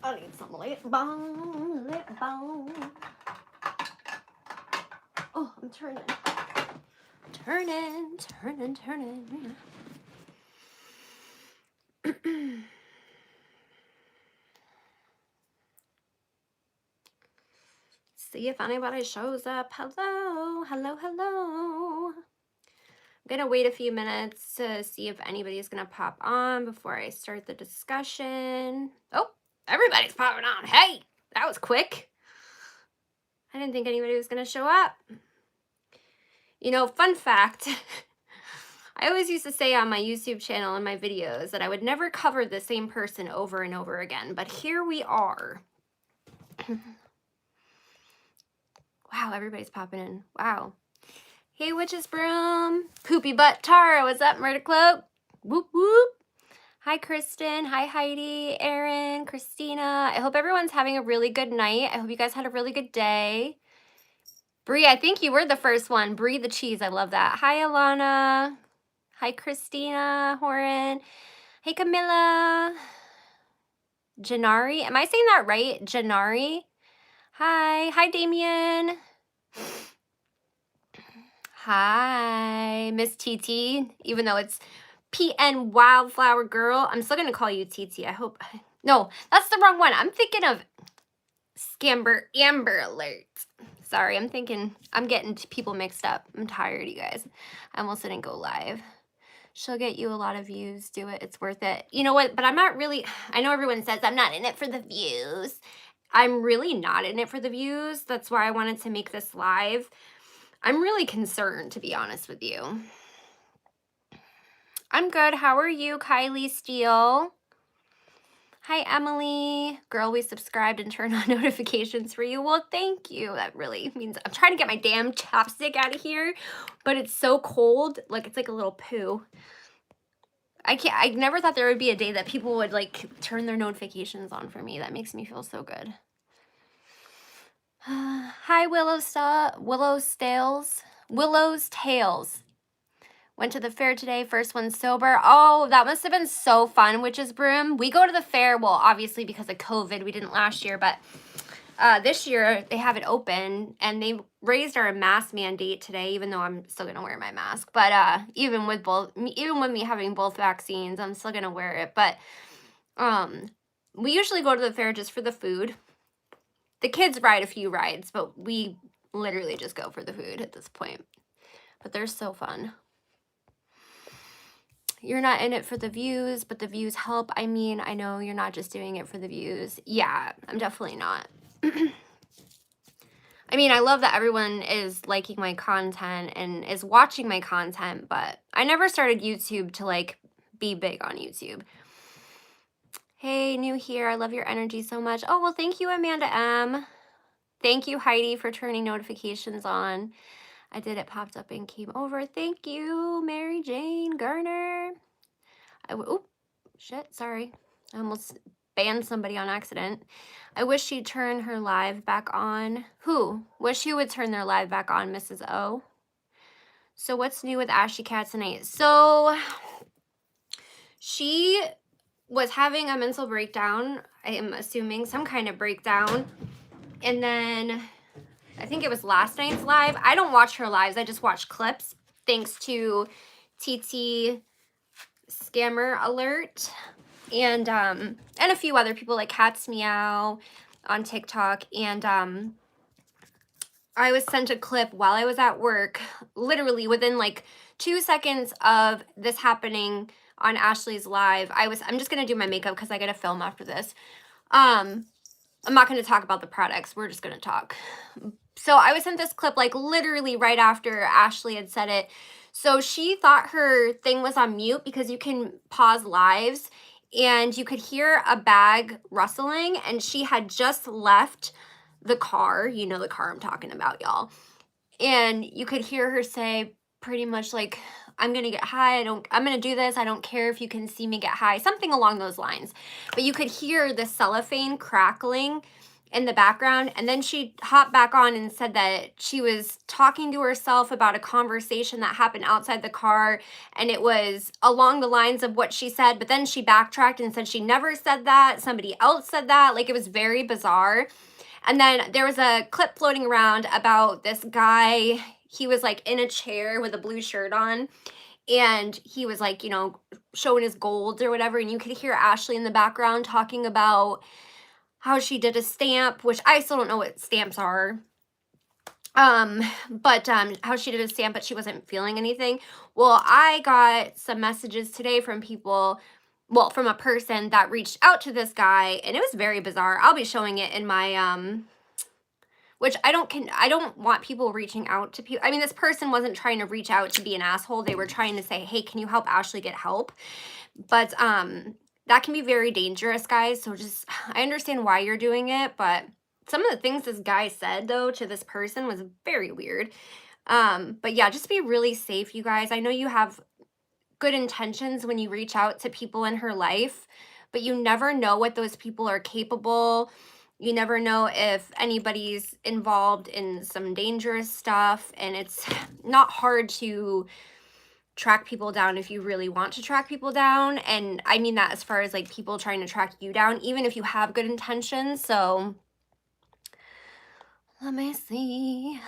I need some lip balm, lip balm. Oh, I'm turning. Turning. See if anybody shows up. Hello. I'm gonna wait a few minutes to see if anybody's gonna pop on before I start the discussion. Oh, everybody's popping on. Hey, that was quick. I didn't think anybody was gonna show up. You know, fun fact, I always used to say on my YouTube channel and my videos that I would never cover the same person over and over again, but here we are. Wow, everybody's popping in. Wow. Hey, Witch's Broom. Poopy Butt Tarrah. What's up, Murder Cloak? Whoop, whoop. Hi, Kristen. Hi, Heidi, Erin, Christina. I hope everyone's having a really good night. I hope you guys had a really good day. Brie, I think you were the first one. Brie the cheese. I love that. Hi, Alana. Hi, Christina, Horan. Hey, Camilla. Janari. Am I saying that right? Janari. Hi, Damien. Hi, Miss TT. Even though it's PN Wildflower Girl, I'm still gonna call you TT. I hope. No, that's the wrong one. I'm thinking of Scamber Amber Alert. Sorry, I'm getting people mixed up. I'm tired, you guys. I almost didn't go live. She'll get you a lot of views. Do it. It's worth it. You know what? But I'm not really. I know everyone says I'm not in it for the views. I'm really not in it for the views. That's why I wanted to make this live. I'm really concerned, to be honest with you. I'm good. How are you, Kylie Steele? Hi, Emily. Girl, we subscribed and turned on notifications for you. Well, thank you. That really means I'm trying to get my damn chapstick out of here, but it's so cold. Like, it's like a little poo. I never thought there would be a day that people would, like, turn their notifications on for me. That makes me feel so good. Hi, Willow's Tales. Went to the fair today, first one sober. Oh, that must have been so fun, Witch's Broom. We go to the fair, well, obviously because of COVID, we didn't last year, but this year they have it open, and they raised our mask mandate today, even though I'm still gonna wear my mask. But even with me having both vaccines, I'm still gonna wear it. But we usually go to the fair just for the food. The kids ride a few rides, but we literally just go for the food at this point. But they're so fun. You're not in it for the views, but the views help. I mean, I know you're not just doing it for the views. Yeah, I'm definitely not. I mean, I love that everyone is liking my content and is watching my content, but I never started YouTube to, like, be big on YouTube. Hey, new here. I love your energy so much. Oh, well, thank you, Amanda M. Thank you, Heidi, for turning notifications on. I did. It popped up and came over. Thank you, Mary Jane Garner. Oh, shit, sorry. I almost banned somebody on accident. I wish she'd turn her live back on. Who? Wish you would turn their live back on, Mrs. O. So what's new with Msashycat tonight? So she was having a mental breakdown. I am assuming some kind of breakdown. And then I think it was last night's live. I don't watch her lives. I just watch clips. Thanks to TT Scammer Alert and a few other people like Cats Meow on TikTok. And I was sent a clip while I was at work, literally within like 2 seconds of this happening on Ashley's live. I'm just gonna do my makeup because I gotta film after this. I'm not gonna talk about the products. We're just gonna talk. So I was sent this clip like literally right after Ashley had said it. So she thought her thing was on mute because you can pause lives and you could hear a bag rustling, and she had just left the car. You know the car I'm talking about, y'all. And you could hear her say pretty much like, I'm gonna get high. I'm gonna do this. I don't care if you can see me get high. Something along those lines. But you could hear the cellophane crackling in the background, and then she hopped back on and said that she was talking to herself about a conversation that happened outside the car, and it was along the lines of what she said, but then she backtracked and said she never said that, somebody else said that. Like, it was very bizarre. And then there was a clip floating around about this guy. He was like in a chair with a blue shirt on, and he was like, you know, showing his golds or whatever, and you could hear Ashley in the background talking about how she did a stamp, which I still don't know what stamps are. But how she did a stamp, but she wasn't feeling anything. Well, I got some messages today from people, well, from a person that reached out to this guy, and it was very bizarre. I'll be showing it in my which I don't want people reaching out to people. I mean, this person wasn't trying to reach out to be an asshole. They were trying to say, "Hey, can you help Ashley get help?" But that can be very dangerous, guys. So just, I understand why you're doing it, but some of the things this guy said, though, to this person was very weird. But yeah, just be really safe, you guys. I know you have good intentions when you reach out to people in her life, but you never know what those people are capable. You never know if anybody's involved in some dangerous stuff, and it's not hard to track people down if you really want to track people down. And I mean that as far as like people trying to track you down, even if you have good intentions. So let me see.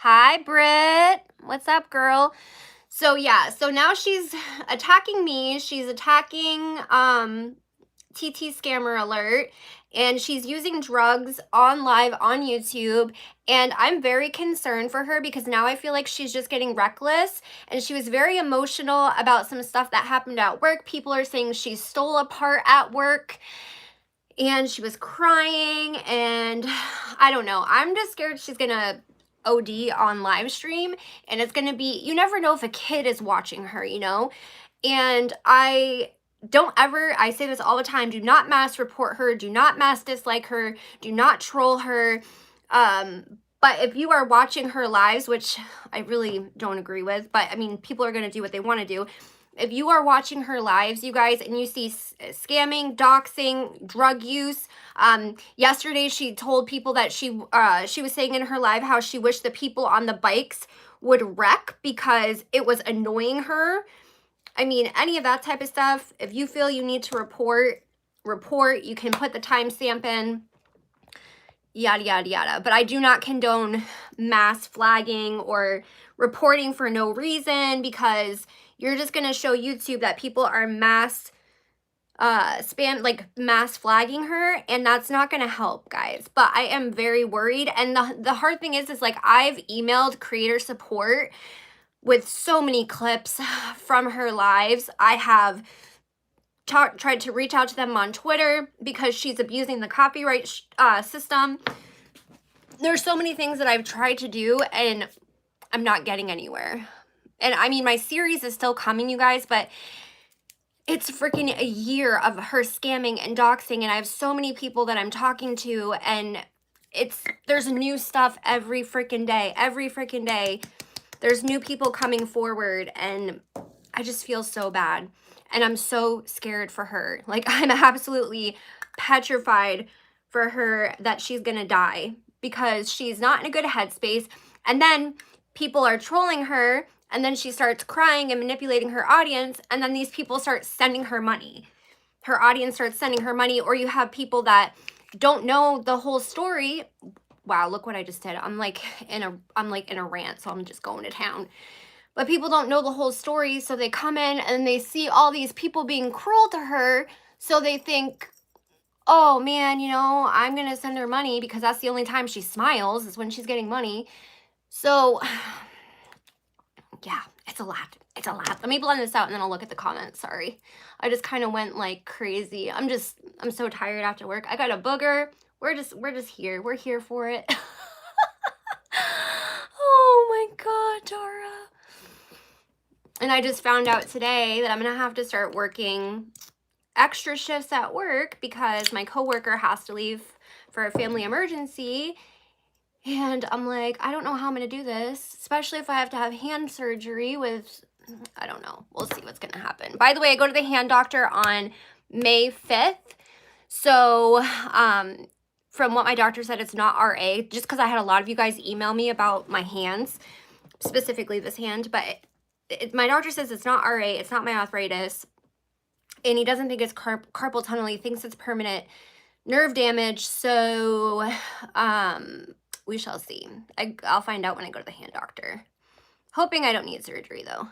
Hi, Britt. What's up, girl? So yeah, so now she's attacking me. She's attacking TT Scammer Alert, and she's using drugs on live on YouTube, and I'm very concerned for her because now I feel like she's just getting reckless, and she was very emotional about some stuff that happened at work. People are saying she stole a part at work, and she was crying, and I don't know. I'm just scared she's gonna OD on live stream, and it's gonna be, you never know if a kid is watching her, you know? And I say this all the time, do not mass report her, do not mass dislike her, do not troll her. But if you are watching her lives, which I really don't agree with, but I mean, people are gonna do what they wanna do. If you are watching her lives, you guys, and you see scamming, doxing, drug use, yesterday she told people that she was saying in her live how she wished the people on the bikes would wreck because it was annoying her. I mean, any of that type of stuff, if you feel you need to report, you can put the timestamp in, yada, yada, yada. But I do not condone mass flagging or reporting for no reason, because you're just going to show YouTube that people are mass flagging her, and that's not going to help, guys. But I am very worried, and the hard thing is like, I've emailed creator support with so many clips from her lives. I have tried to reach out to them on Twitter because she's abusing the copyright system. There's so many things that I've tried to do, and I'm not getting anywhere. And I mean, my series is still coming, you guys, but it's freaking a year of her scamming and doxing, and I have so many people that I'm talking to, and there's new stuff every freaking day. There's new people coming forward, and I just feel so bad, and I'm so scared for her. Like, I'm absolutely petrified for her that she's gonna die because she's not in a good headspace. And then people are trolling her, and then she starts crying and manipulating her audience, and then these people start sending her money. Her audience starts sending her money, or you have people that don't know the whole story. Wow, look what I just did. I'm like in a rant, so I'm just going to town. But people don't know the whole story, so they come in and they see all these people being cruel to her, so they think, oh man, you know, I'm gonna send her money because that's the only time she smiles, is when she's getting money. So yeah, it's a lot. Let me blend this out and then I'll look at the comments. Sorry. I just kind of went like crazy. I'm so tired after work. I got a booger. We're just here. We're here for it. Oh my God, Tarrah. And I just found out today that I'm going to have to start working extra shifts at work because my coworker has to leave for a family emergency. And I'm like, I don't know how I'm going to do this, especially if I have to have hand surgery with, I don't know. We'll see what's going to happen. By the way, I go to the hand doctor on May 5th. So from what my doctor said, it's not RA, just because I had a lot of you guys email me about my hands, specifically this hand, but my doctor says it's not RA, it's not my arthritis, and he doesn't think it's carpal tunnel. He thinks it's permanent nerve damage. So we shall see. I'll find out when I go to the hand doctor. Hoping I don't need surgery though.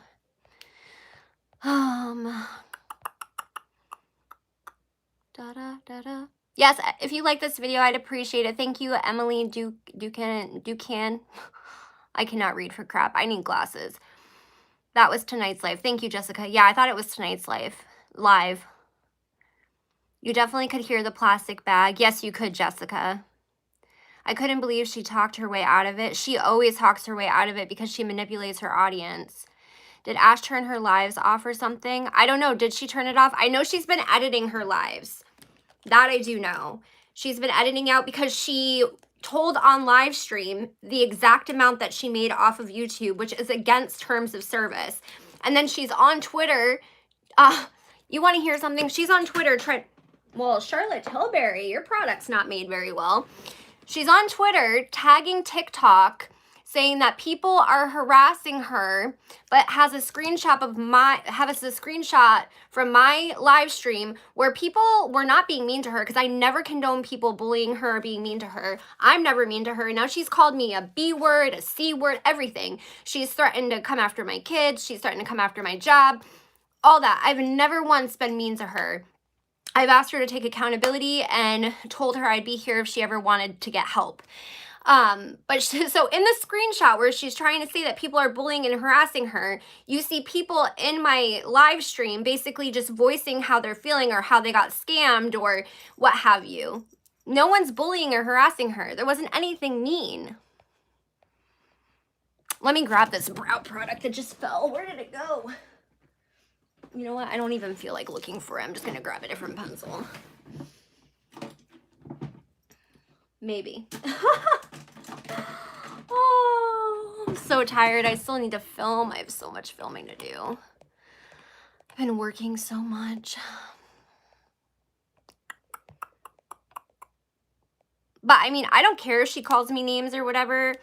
Yes, if you like this video, I'd appreciate it. Thank you, Emily Ducan. I cannot read for crap. I need glasses. That was tonight's live. Thank you, Jessica. Yeah, I thought it was tonight's live. You definitely could hear the plastic bag. Yes, you could, Jessica. I couldn't believe she talked her way out of it. She always talks her way out of it because she manipulates her audience. Did Ash turn her lives off or something? I don't know. Did she turn it off? I know she's been editing her lives. That I do know. She's been editing out because she told on live stream the exact amount that she made off of YouTube, which is against terms of service. And then she's on Twitter. You want to hear something? She's on Twitter well, Charlotte Tilbury, your product's not made very well. She's on Twitter tagging TikTok, saying that people are harassing her, but has a screenshot from my live stream where people were not being mean to her, because I never condone people bullying her or being mean to her. I'm never mean to her. Now she's called me a B word, a C word, everything. She's threatened to come after my kids. She's threatened to come after my job, all that. I've never once been mean to her. I've asked her to take accountability and told her I'd be here if she ever wanted to get help. So in the screenshot where she's trying to say that people are bullying and harassing her, you see people in my live stream basically just voicing how they're feeling or how they got scammed or what have you. No one's bullying or harassing her. There wasn't anything mean. Let me grab this brow product that just fell. Where did it go? You know what? I don't even feel like looking for it. I'm just going to grab a different pencil. Maybe. Oh, I'm so tired. I still need to film. I have so much filming to do. I've been working so much. But I mean, I don't care if she calls me names or whatever.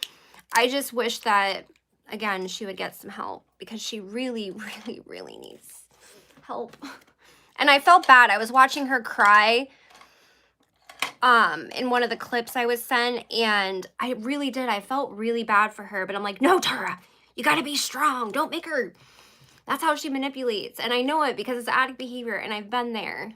I just wish that, again, she would get some help because she really, really, really needs help. And I felt bad. I was watching her cry in one of the clips I was sent, and I really did. I felt really bad for her, but I'm like, no, Tarrah, you got to be strong. Don't make her. That's how she manipulates. And I know it because it's addict behavior, and I've been there.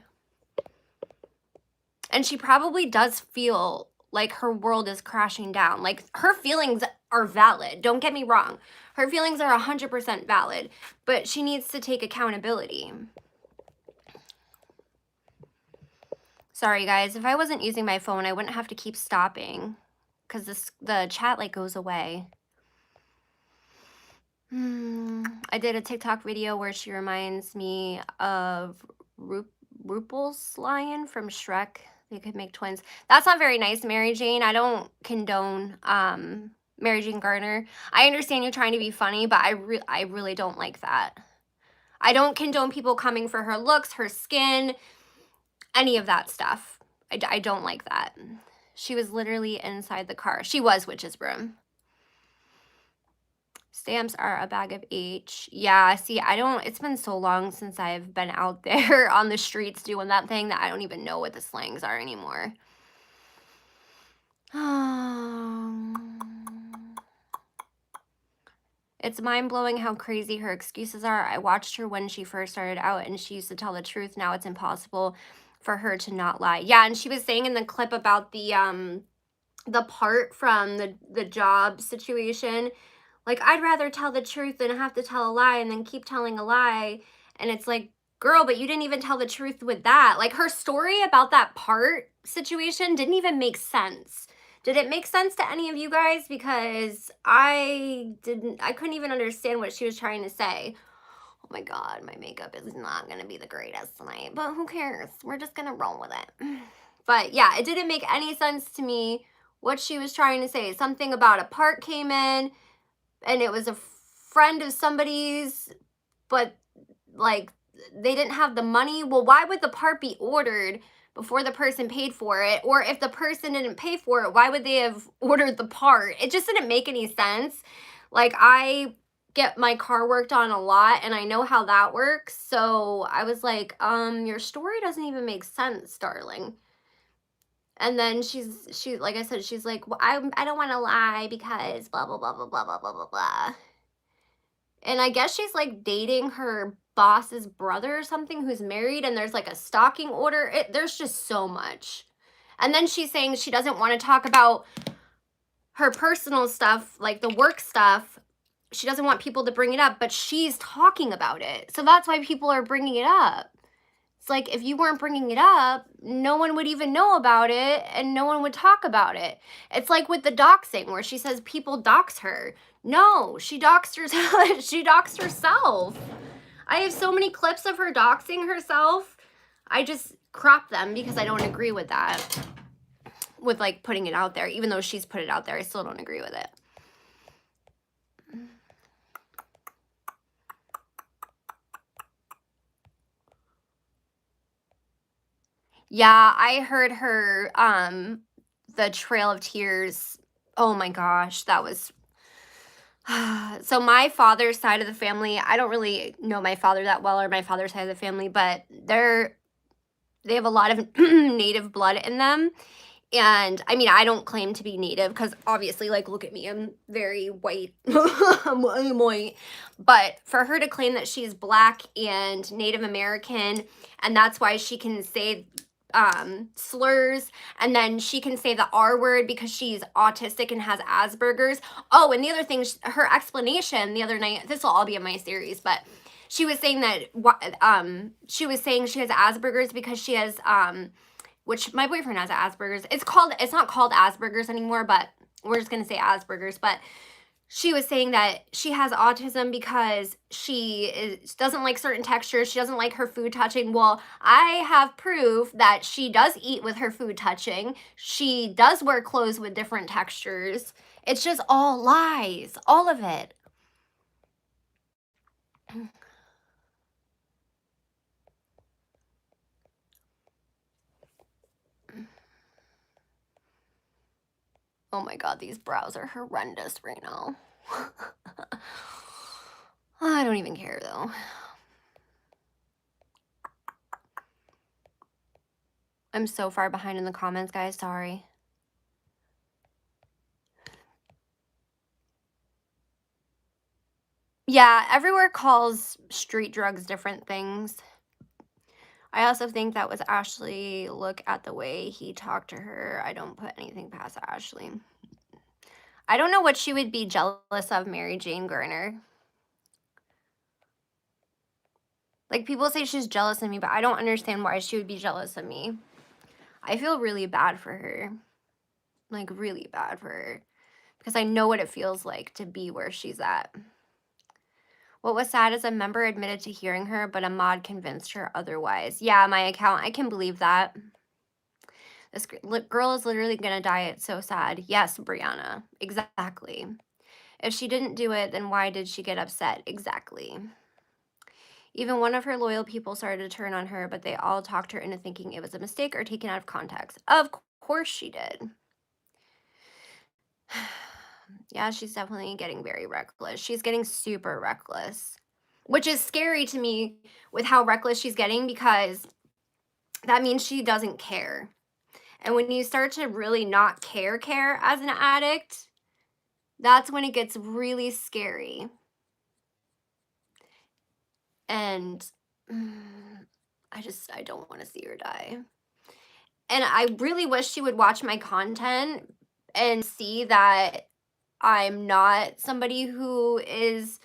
And she probably does feel like her world is crashing down. Like, her feelings are valid. Don't get me wrong. Her feelings are 100% valid, but she needs to take accountability. Sorry, guys. If I wasn't using my phone, I wouldn't have to keep stopping because the chat, like, goes away. I did a TikTok video where she reminds me of Rupel's lion from Shrek. They could make twins. That's not very nice, Mary Jane. I don't condone Mary Jane Gardner. I understand you're trying to be funny, but I really don't like that. I don't condone people coming for her looks, her skin, any of that stuff. I don't like that. She was literally inside the car. She was Witch's Broom. Stamps are a bag of H. Yeah, see, it's been so long since I've been out there on the streets doing that thing that I don't even know what the slangs are anymore. It's mind-blowing how crazy her excuses are. I watched her when she first started out, and she used to tell the truth. Now it's impossible for her to not lie. Yeah, and she was saying in the clip about the part from the job situation, like, I'd rather tell the truth than have to tell a lie and then keep telling a lie. And it's like, girl, but you didn't even tell the truth with that. Like, her story about that part situation didn't even make sense. Did it make sense to any of you guys? Because I couldn't even understand what she was trying to say. Oh my God, my makeup is not going to be the greatest tonight, but who cares? We're just going to roll with it. But yeah, it didn't make any sense to me what she was trying to say. Something about a part came in and it was a friend of somebody's, but like they didn't have the money. Well, why would the part be ordered, before the person paid for it. Or if the person didn't pay for it, why would they have ordered the part? It just didn't make any sense. Like, I get my car worked on a lot and I know how that works. So I was like, your story doesn't even make sense, darling. And then she like I said, she's like, well, I don't want to lie because blah blah blah blah blah blah blah blah blah. And I guess she's like dating her boss's brother or something who's married, and there's like a stalking order. There's just so much. And then she's saying she doesn't want to talk about her personal stuff, like the work stuff. She doesn't want people to bring it up, but she's talking about it. So that's why people are bringing it up. It's like, if you weren't bringing it up, no one would even know about it and no one would talk about it. It's like with the doxing where she says people dox her. No, she doxed herself. She doxed herself. I have so many clips of her doxing herself. I just crop them because I don't agree with that. With like putting it out there. Even though she's put it out there, I still don't agree with it. Yeah, I heard her, the Trail of Tears. Oh my gosh, that was. So my father's side of the family, I don't really know my father that well, or my father's side of the family, but they have a lot of native blood in them. And I mean, I don't claim to be native because obviously, like, look at me, I'm very white. I'm white. But for her to claim that she's black and Native American, and that's why she can say slurs, and then she can say the R word because she's autistic and has Asperger's. Oh, and the other thing, her explanation the other night, this will all be in my series, but she was saying that she was saying she has Asperger's because she has which my boyfriend has Asperger's. It's not called Asperger's anymore, but we're just going to say Asperger's. But she was saying that she has autism because doesn't like certain textures. She doesn't like her food touching. Well, I have proof that she does eat with her food touching. She does wear clothes with different textures. It's just all lies, all of it. Oh my God, these brows are horrendous right now. I don't even care though. I'm so far behind in the comments, guys. Sorry. Yeah, everywhere calls street drugs different things. I also think that was Ashley. Look at the way he talked to her. I don't put anything past Ashley. I don't know what she would be jealous of, Mary Jane Garner. Like, people say she's jealous of me, but I don't understand why she would be jealous of me. I feel really bad for her. Like, really bad for her. Because I know what it feels like to be where she's at. What was sad is a member admitted to hearing her, but a mod convinced her otherwise. Yeah, my account, I can believe that. This girl is literally going to die. It's so sad. Yes, Brianna. Exactly. If she didn't do it, then why did she get upset? Exactly. Even one of her loyal people started to turn on her, but they all talked her into thinking it was a mistake or taken out of context. Of course she did. Yeah, she's definitely getting very reckless. She's getting super reckless, which is scary to me with how reckless she's getting, because that means she doesn't care. And when you start to really not care as an addict, that's when it gets really scary. And I don't want to see her die. And I really wish she would watch my content and see that I'm not somebody who is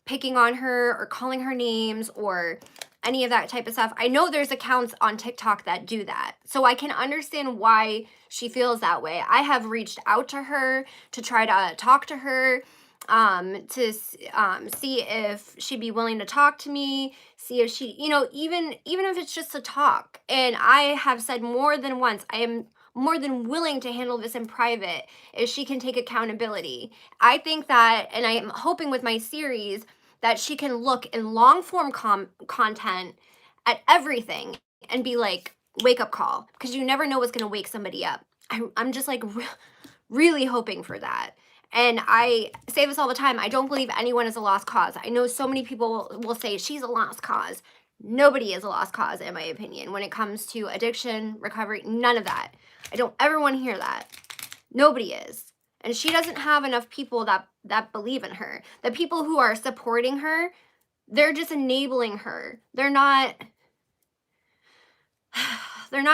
picking on her or calling her names or any of that type of stuff. I know there's accounts on TikTok that do that. So I can understand why she feels that way. I have reached out to her to try to talk to her, to see if she'd be willing to talk to me, see if she, even if it's just a talk. And I have said more than once, I am more than willing to handle this in private if she can take accountability. I think that, and I am hoping with my series, that she can look in long form content at everything and be like, wake-up call, because you never know what's going to wake somebody up. I'm just like really hoping for that. And I say this all the time. I don't believe anyone is a lost cause. I know so many people will say she's a lost cause. Nobody is a lost cause, in my opinion, when it comes to addiction, recovery, none of that. I don't ever want to hear that. Nobody is. And she doesn't have enough people that believe in her. The people who are supporting her, they're just enabling her. They're not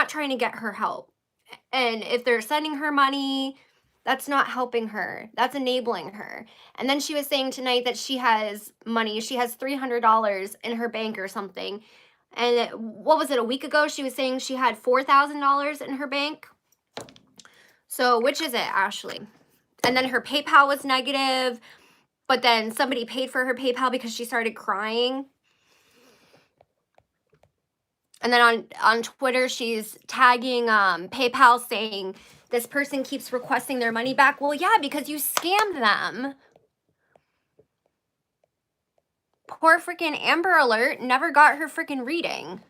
trying to get her help. And if they're sending her money, that's not helping her. That's enabling her. And then she was saying tonight that she has money. She has $300 in her bank or something. And what was it, a week ago? She was saying she had $4,000 in her bank. So which is it, Ashley? And then her PayPal was negative, but then somebody paid for her PayPal because she started crying. And then on Twitter, she's tagging PayPal saying, this person keeps requesting their money back. Well, yeah, because you scammed them. Poor freaking Amber Alert never got her freaking reading.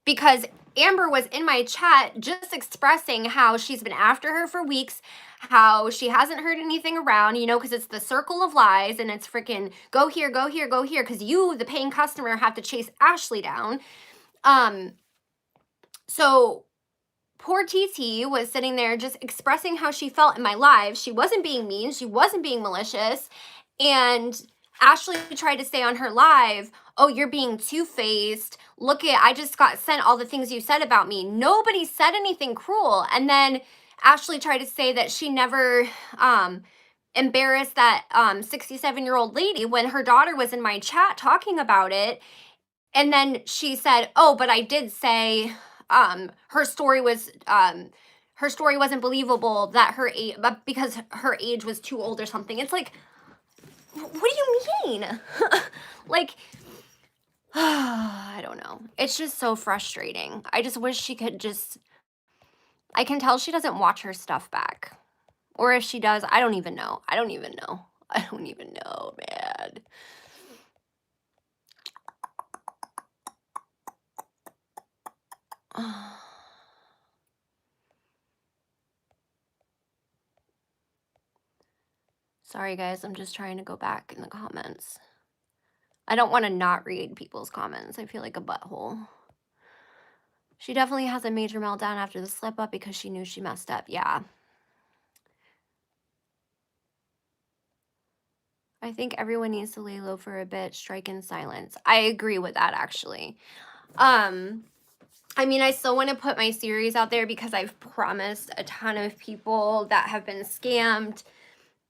Because Amber was in my chat just expressing how she's been after her for weeks, how she hasn't heard anything around, you know, because it's the circle of lies and it's freaking go here, go here, go here, because you, the paying customer, have to chase Ashley down. So poor TT was sitting there just expressing how she felt in my live. She wasn't being mean. She wasn't being malicious. And Ashley tried to say on her live, oh, you're being two-faced. Look I just got sent all the things you said about me. Nobody said anything cruel. And then Ashley tried to say that she never embarrassed that 67-year-old lady when her daughter was in my chat talking about it. And then she said, oh, but I did say her story wasn't believable, that her age, because her age was too old or something. It's like, what do you mean? Like, I don't know. It's just so frustrating. I just wish she could I can tell she doesn't watch her stuff back. Or if she does, I don't even know. I don't even know, man. Sorry, guys. I'm just trying to go back in the comments. I don't want to not read people's comments. I feel like a butthole. She definitely has a major meltdown after the slip up because she knew she messed up. Yeah. I think everyone needs to lay low for a bit, strike in silence. I agree with that, actually. I mean, I still want to put my series out there because I've promised a ton of people that have been scammed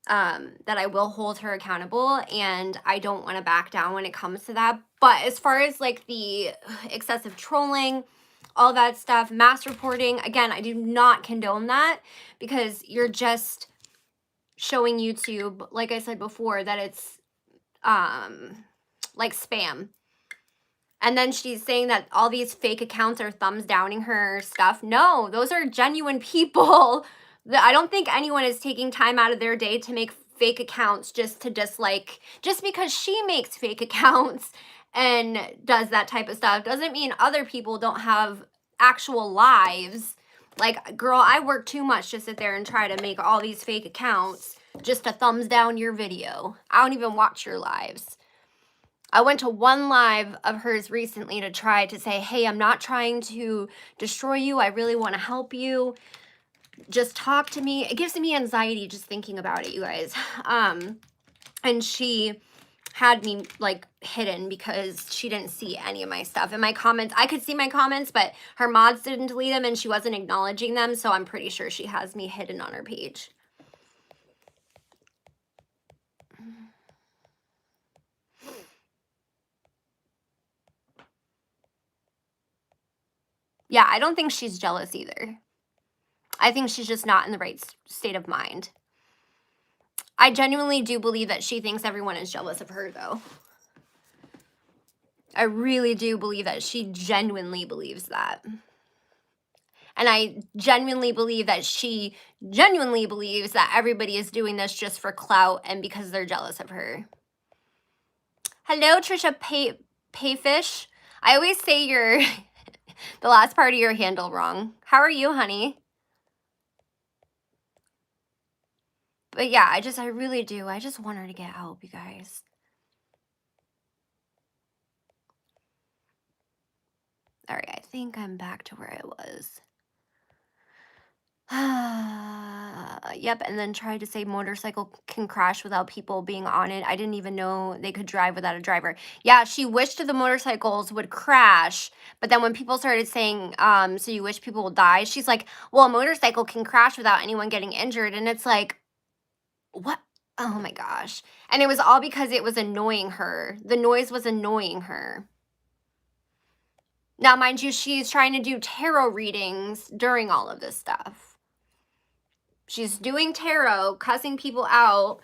that I will hold her accountable, and I don't want to back down when it comes to that. But as far as like the excessive trolling, all that stuff, mass reporting, again, I do not condone that, because you're just showing YouTube, like I said before, that it's like spam. And then she's saying that all these fake accounts are thumbs downing her stuff. No, those are genuine people. I don't think anyone is taking time out of their day to make fake accounts just to dislike. Just because she makes fake accounts and does that type of stuff doesn't mean other people don't have actual lives. Like, girl, I work too much to sit there and try to make all these fake accounts just to thumbs down your video. I don't even watch your lives. I went to one live of hers recently to try to say, hey, I'm not trying to destroy you. I really want to help you. Just talk to me. It gives me anxiety just thinking about it, you guys. And she had me like hidden because she didn't see any of my stuff. And my comments, I could see my comments, but her mods didn't delete them and she wasn't acknowledging them. So I'm pretty sure she has me hidden on her page. Yeah, I don't think she's jealous either. I think she's just not in the right state of mind. I genuinely do believe that she thinks everyone is jealous of her, though. I really do believe that she genuinely believes that. And I genuinely believe that she genuinely believes that everybody is doing this just for clout and because they're jealous of her. Hello, Trisha Payfish. I always say your the last part of your handle wrong. How are you, honey? But yeah, I really do. I just want her to get help, you guys. All right, I think I'm back to where I was. Yep, and then tried to say motorcycle can crash without people being on it. I didn't even know they could drive without a driver. Yeah, she wished the motorcycles would crash, but then when people started saying, so you wish people will die, she's like, well, a motorcycle can crash without anyone getting injured. And it's like, what? Oh my gosh. And it was all because it was annoying her. The noise was annoying her. Now, mind you, she's trying to do tarot readings during all of this stuff. She's doing tarot, cussing people out.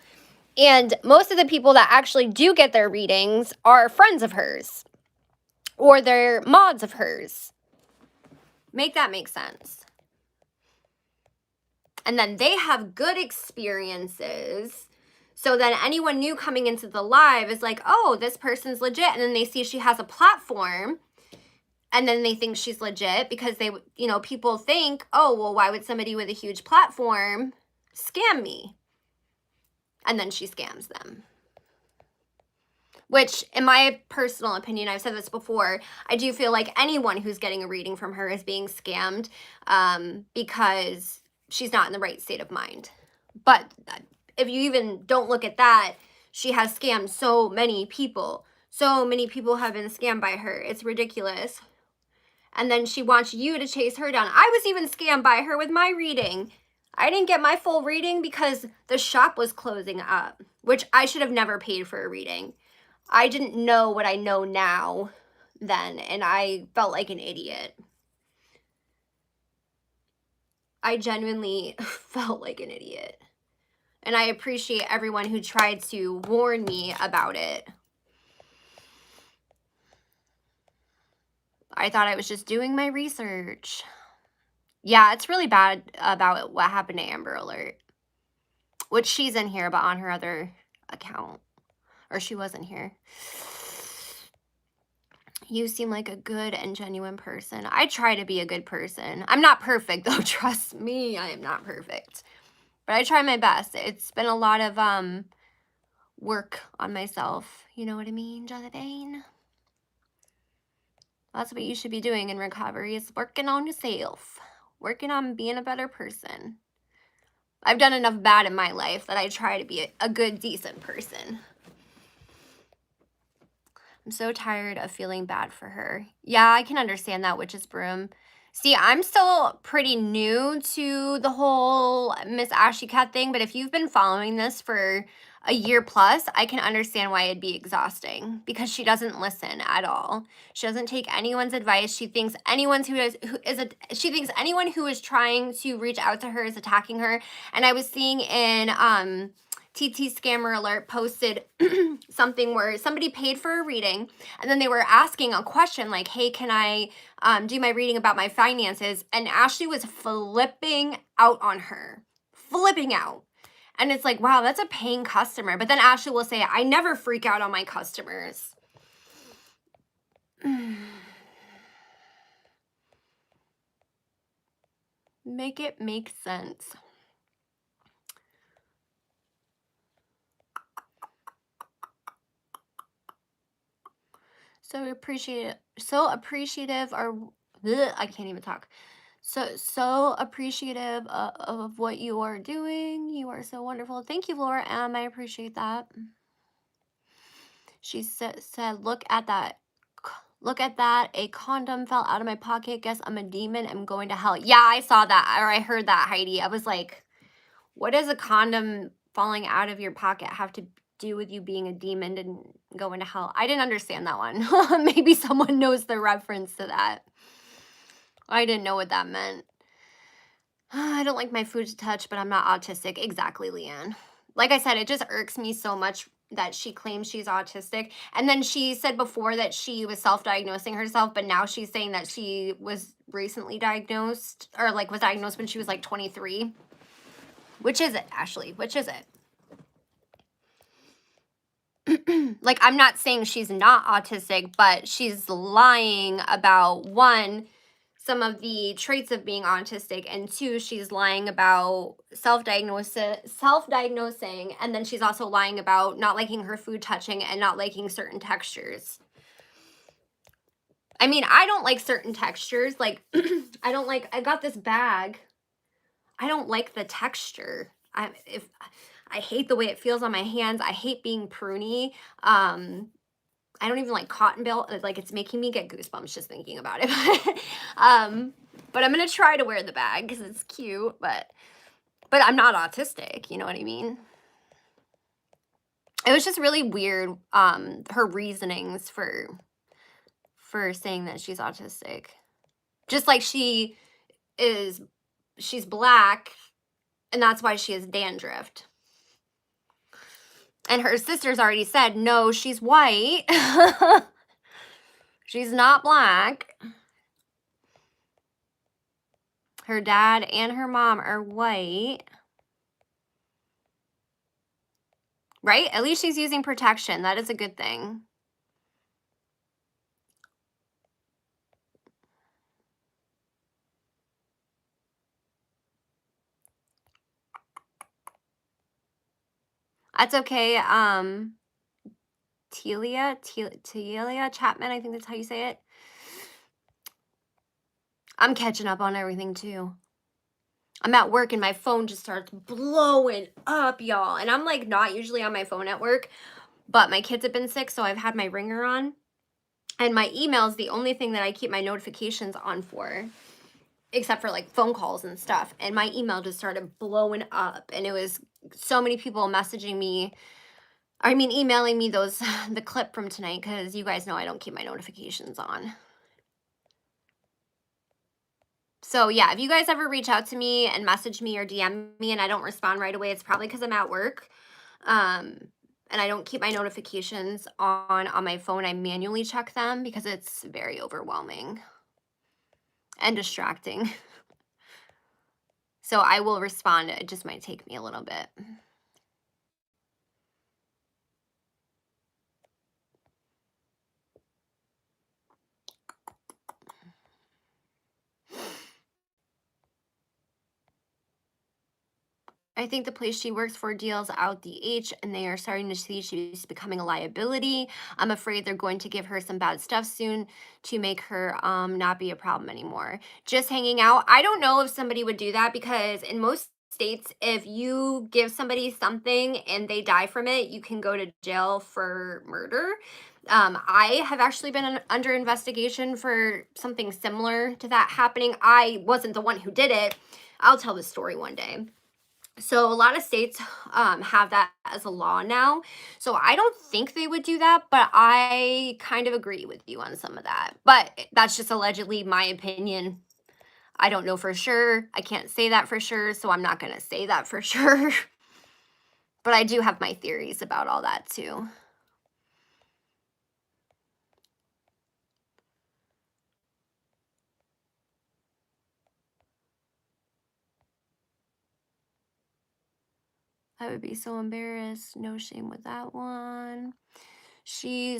And most of the people that actually do get their readings are friends of hers or they're mods of hers. Make that make sense. And then they have good experiences. So then anyone new coming into the live is like, oh, this person's legit. And then they see she has a platform. And then they think she's legit because they, you know, people think, oh, well, why would somebody with a huge platform scam me? And then she scams them. Which, in my personal opinion, I've said this before, I do feel like anyone who's getting a reading from her is being scammed because she's not in the right state of mind. But if you even don't look at that, she has scammed so many people. So many people have been scammed by her. It's ridiculous. And then she wants you to chase her down. I was even scammed by her with my reading. I didn't get my full reading because the shop was closing up, which I should have never paid for a reading. I didn't know what I know now then, and I felt like an idiot. I genuinely felt like an idiot. And I appreciate everyone who tried to warn me about it. I thought I was just doing my research. Yeah, it's really bad about what happened to Amber Alert. Which she's in here, but on her other account. Or she wasn't here. You seem like a good and genuine person. I try to be a good person. I'm not perfect, though. Trust me, I am not perfect. But I try my best. It's been a lot of work on myself. You know what I mean, Josephine? That's what you should be doing in recovery, is working on yourself. Working on being a better person. I've done enough bad in my life that I try to be a good, decent person. I'm so tired of feeling bad for her. Yeah, I can understand that, Witch's Broom. See, I'm still pretty new to the whole Msashycat thing, but if you've been following this for a year plus, I can understand why it'd be exhausting because she doesn't listen at all. She doesn't take anyone's advice. She thinks anyone who is trying to reach out to her is attacking her. And I was seeing in TT Scammer Alert posted something where somebody paid for a reading and then they were asking a question like, hey, can I do my reading about my finances? And Ashley was flipping out on her. Flipping out. And it's like, wow, that's a paying customer. But then Ashley will say, I never freak out on my customers. Make it make sense. So appreciative I can't even talk. So appreciative of what you are doing. You are so wonderful. Thank you, Laura M. I appreciate that. She said, look at that. Look at that. A condom fell out of my pocket. Guess I'm a demon. I'm going to hell. Yeah, I saw that. Or I heard that, Heidi. I was like, what does a condom falling out of your pocket have to do with you being a demon and going to hell? I didn't understand that one. Maybe someone knows the reference to that. I didn't know what that meant. I don't like my food to touch, but I'm not autistic. Exactly, Leanne. Like I said, it just irks me so much that she claims she's autistic. And then she said before that she was self-diagnosing herself, but now she's saying that she was recently diagnosed, or like was diagnosed when she was like 23. Which is it, Ashley? Which is it? Like, I'm not saying she's not autistic, but she's lying about, one, some of the traits of being autistic, and two, she's lying about self-diagnosing, and then she's also lying about not liking her food touching and not liking certain textures. I mean, I don't like certain textures. Like, I got this bag. I don't like the texture. I hate the way it feels on my hands. I hate being pruny. I don't even like cotton ball. Like, it's making me get goosebumps just thinking about it. But I'm gonna try to wear the bag because it's cute. But I'm not autistic. You know what I mean? It was just really weird. Her reasonings for saying that she's autistic. Just like she's black, and that's why she has dandruff. And her sister's already said, no, she's white. She's not black. Her dad and her mom are white. Right? At least she's using protection. That is a good thing. That's okay. Telia Chapman, I think that's how you say it. I'm catching up on everything too. I'm at work and my phone just starts blowing up, y'all. And I'm like not usually on my phone at work, but my kids have been sick, so I've had my ringer on. And my email is the only thing that I keep my notifications on for, except for like phone calls and stuff. And my email just started blowing up, and it was so many people messaging me. I mean, emailing me the clip from tonight, because you guys know I don't keep my notifications on. So yeah, if you guys ever reach out to me and message me or DM me and I don't respond right away, it's probably because I'm at work. And I don't keep my notifications on my phone. I manually check them because it's very overwhelming and distracting. So I will respond. It just might take me a little bit. I think the place she works for deals out the H, and they are starting to see she's becoming a liability. I'm afraid they're going to give her some bad stuff soon to make her not be a problem anymore. Just hanging out. I don't know if somebody would do that, because in most states, if you give somebody something and they die from it, you can go to jail for murder. I have actually been under investigation for something similar to that happening. I wasn't the one who did it. I'll tell the story one day. So a lot of states have that as a law now. So I don't think they would do that, but I kind of agree with you on some of that. But that's just allegedly my opinion. I don't know for sure. I can't say that for sure, so I'm not going to say that for sure. But I do have my theories about all that too. I would be so embarrassed. No shame with that one. She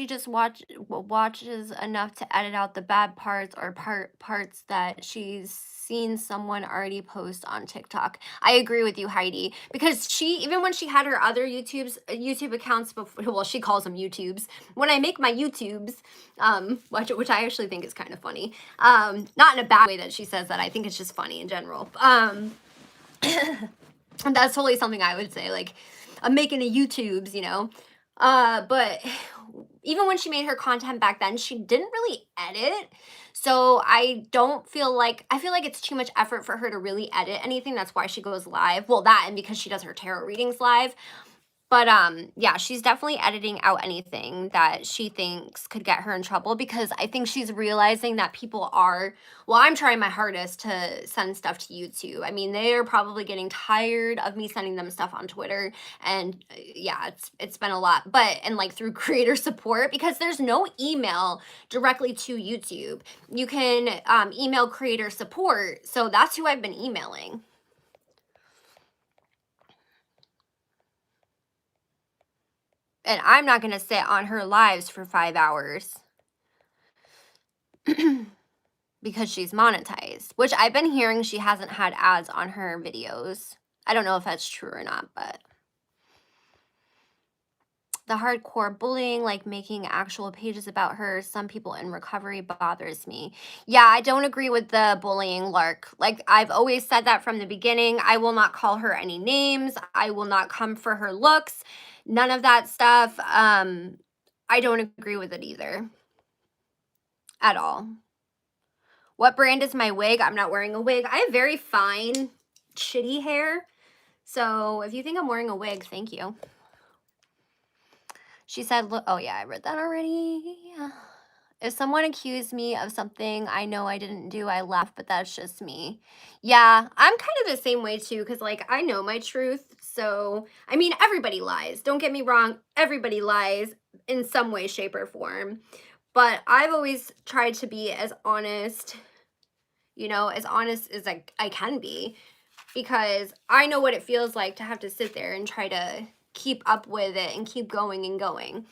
just watches enough to edit out the bad parts, or parts that she's seen someone already post on TikTok. I agree with you, Heidi, because she, even when she had her other YouTube accounts before, well, she calls them YouTubes. When I make my YouTubes, which I actually think is kind of funny, not in a bad way that she says that. I think it's just funny in general. And that's totally something I would say, like, I'm making a YouTubes, you know. But even when she made her content back then, she didn't really edit. So I feel like it's too much effort for her to really edit anything. That's why she goes live. Well, that, and because she does her tarot readings live. But yeah, she's definitely editing out anything that she thinks could get her in trouble, because I think she's realizing that people are, well, I'm trying my hardest to send stuff to YouTube. I mean, they're probably getting tired of me sending them stuff on Twitter, and yeah, it's been a lot. But, and like through creator support, because there's no email directly to YouTube. You can email creator support. So that's who I've been emailing. And I'm not going to sit on her lives for 5 hours. because she's monetized, which I've been hearing she hasn't had ads on her videos. I don't know if that's true or not, but the hardcore bullying, like making actual pages about her, some people in recovery, bothers me. Yeah, I don't agree with the bullying, Lark. Like, I've always said that from the beginning. I will not call her any names. I will not come for her looks. None of that stuff. I don't agree with it either. At all. What brand is my wig? I'm not wearing a wig. I have very fine, shitty hair. So if you think I'm wearing a wig, thank you. She said, look, oh yeah, I read that already. If someone accused me of something I know I didn't do, I laugh, but that's just me. Yeah, I'm kind of the same way too, because like I know my truth. So, I mean, everybody lies. Don't get me wrong. Everybody lies in some way, shape, or form. But I've always tried to be as honest, you know, as honest as I can be, because I know what it feels like to have to sit there and try to keep up with it and keep going and going.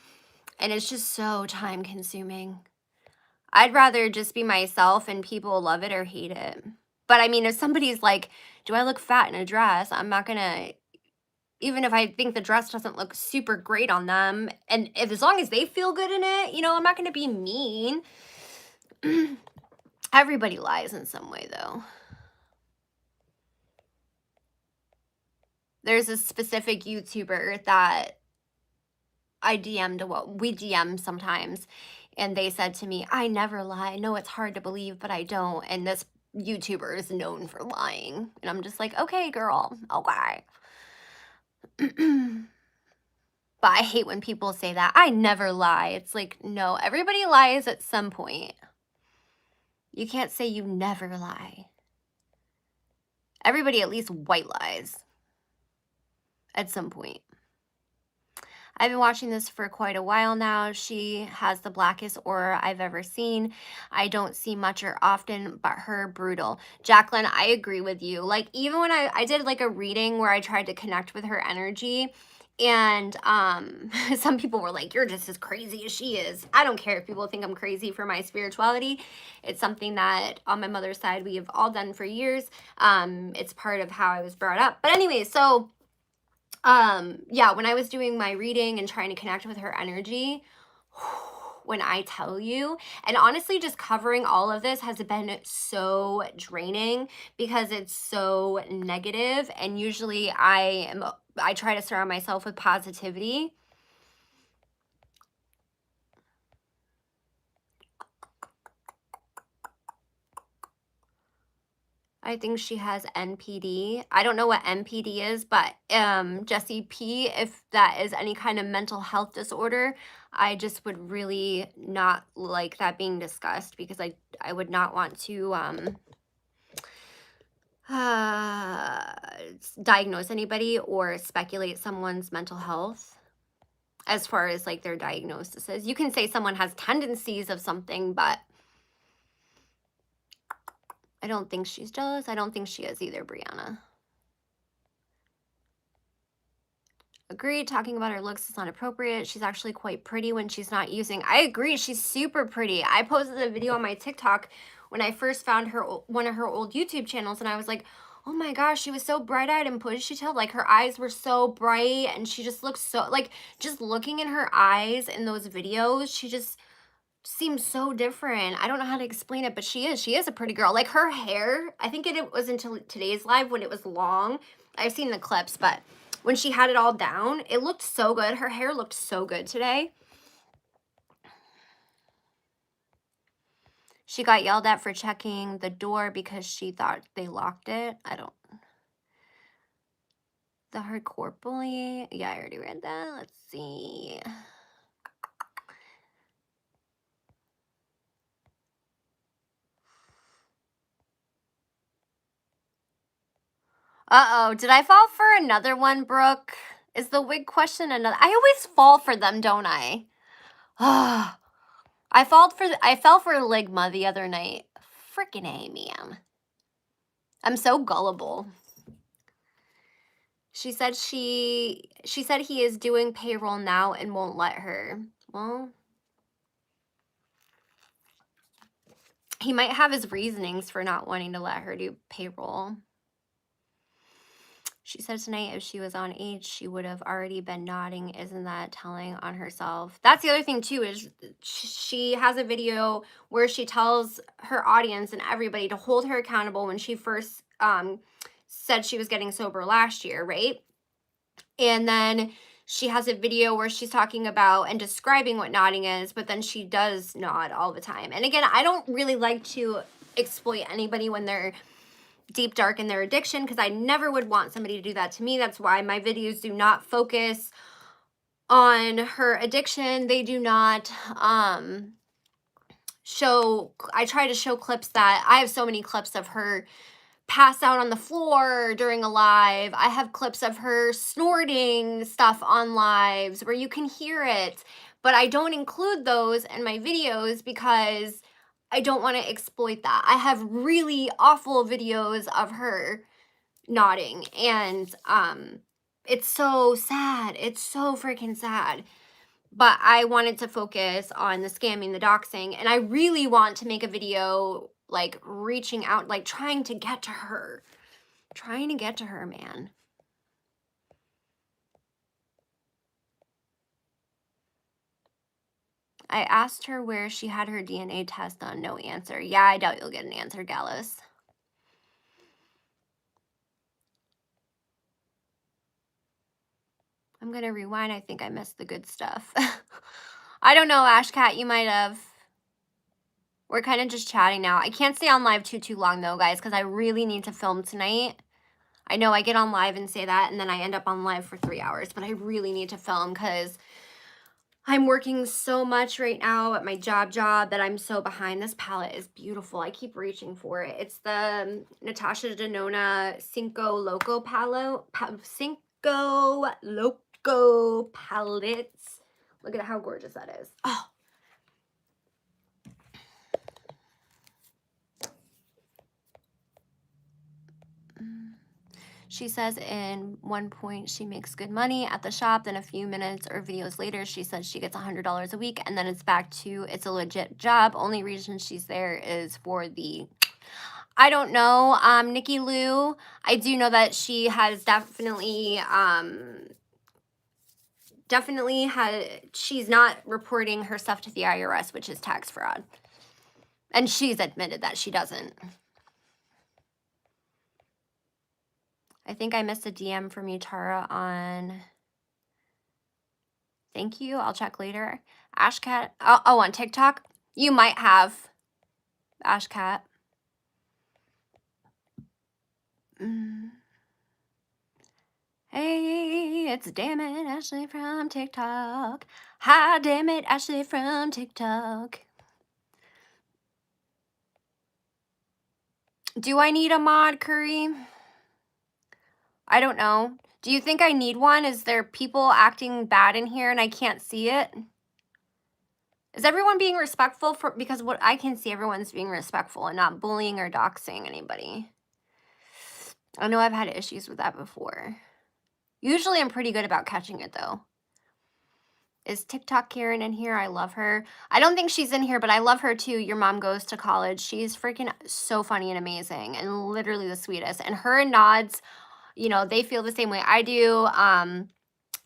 And it's just so time consuming. I'd rather just be myself and people love it or hate it. But I mean, if somebody's like, do I look fat in a dress? I'm not going to, even if I think the dress doesn't look super great on them, and if as long as they feel good in it, you know, I'm not going to be mean. Everybody lies in some way, though. There's a specific YouTuber that I DM'd, well, we DM sometimes, and they said to me, I never lie. I know it's hard to believe, but I don't. And this YouTuber is known for lying. And I'm just like, okay, girl, okay. But I hate when people say that. I never lie. It's like, no, everybody lies at some point. You can't say you never lie. Everybody at least white lies at some point. I've been watching this for quite a while now. She has the blackest aura I've ever seen. I don't see much or often, but her brutal. Jacqueline, I agree with you. Like, even when I did like a reading where I tried to connect with her energy, and some people were like, you're just as crazy as she is. I don't care if people think I'm crazy for my spirituality. It's something that on my mother's side we have all done for years. It's part of how I was brought up. But anyway, so yeah, when I was doing my reading and trying to connect with her energy, when I tell you, and honestly, just covering all of this has been so draining because it's so negative. And usually I try to surround myself with positivity. I think she has NPD. I don't know what NPD is, but Jessie P, if that is any kind of mental health disorder, I just would really not like that being discussed, because I would not want to diagnose anybody or speculate someone's mental health as far as like their diagnosis is. You can say someone has tendencies of something, but I don't think she's jealous. I don't think she is either, Brianna. Agreed, talking about her looks is not appropriate. She's actually quite pretty when she's not using. I agree, she's super pretty. I posted a video on my TikTok when I first found her, one of her old YouTube channels, and I was like, oh my gosh, she was so bright-eyed and bushy-tailed. Like, her eyes were so bright, and she just looks so, like, just looking in her eyes in those videos, she just seems so different. I don't know how to explain it, but she is a pretty girl. Like, her hair, I think it was until today's live when it was long. I've seen the clips, but when she had it all down, it looked so good. Her hair looked so good today. She got yelled at for checking the door because she thought they locked it. I don't. The hardcore bully. Yeah, I already read that. Let's see. Uh-oh, did I fall for another one, Brooke? Is the wig question another? I always fall for them, don't I? I fell for Ligma the other night. Freaking A, man. I'm so gullible. She said he is doing payroll now and won't let her. Well, He might have his reasonings for not wanting to let her do payroll. She said tonight if she was on age, she would have already been nodding. Isn't that telling on herself? That's the other thing too, is she has a video where she tells her audience and everybody to hold her accountable when she first said she was getting sober last year, right? And then she has a video where she's talking about and describing what nodding is, but then she does nod all the time. And again, I don't really like to exploit anybody when they're deep dark in their addiction, because I never would want somebody to do that to me. That's why my videos do not focus on her addiction. They do not show, I try to show clips that, I have so many clips of her pass out on the floor during a live. I have clips of her snorting stuff on lives where you can hear it, but I don't include those in my videos because I don't want to exploit that. I have really awful videos of her nodding, and it's so sad. It's so freaking sad. But I wanted to focus on the scamming, the doxing, and I really want to make a video like reaching out, like trying to get to her. Trying to get to her, man. I asked her where she had her DNA test done. No answer. Yeah, I doubt you'll get an answer, Gallus. I'm going to rewind. I think I missed the good stuff. I don't know, Ashcat. You might have. We're kind of just chatting now. I can't stay on live too long, though, guys, because I really need to film tonight. I know I get on live and say that, and then I end up on live for 3 hours, but I really need to film because I'm working so much right now at my job that I'm so behind. This palette is beautiful. I keep reaching for it. It's the Natasha Denona Cinco Loco palette. Cinco Loco palettes. Look at how gorgeous that is. Oh. She says in one point she makes good money at the shop. Then a few minutes or videos later, she says she gets $100 a week. And then it's back to it's a legit job. Only reason she's there is for the, I don't know, Nikki Lou. I do know that she has definitely she's not reporting her stuff to the IRS, which is tax fraud. And she's admitted that she doesn't. I think I missed a DM from you, Tarrah, on... Thank you. I'll check later. Ashcat. Oh, on TikTok? You might have. Ashcat. Hey, it's Damn It, Ashley from TikTok. Hi, Damn It, Ashley from TikTok. Do I need a mod, Curry? I don't know. Do you think I need one? Is there people acting bad in here and I can't see it? Is everyone being respectful? Because what I can see, everyone's being respectful and not bullying or doxing anybody. I know I've had issues with that before. Usually I'm pretty good about catching it, though. Is TikTok Karen in here? I love her. I don't think she's in here, but I love her too. Your Mom Goes to College. She's freaking so funny and amazing and literally the sweetest. And her and Nods, you know, they feel the same way I do.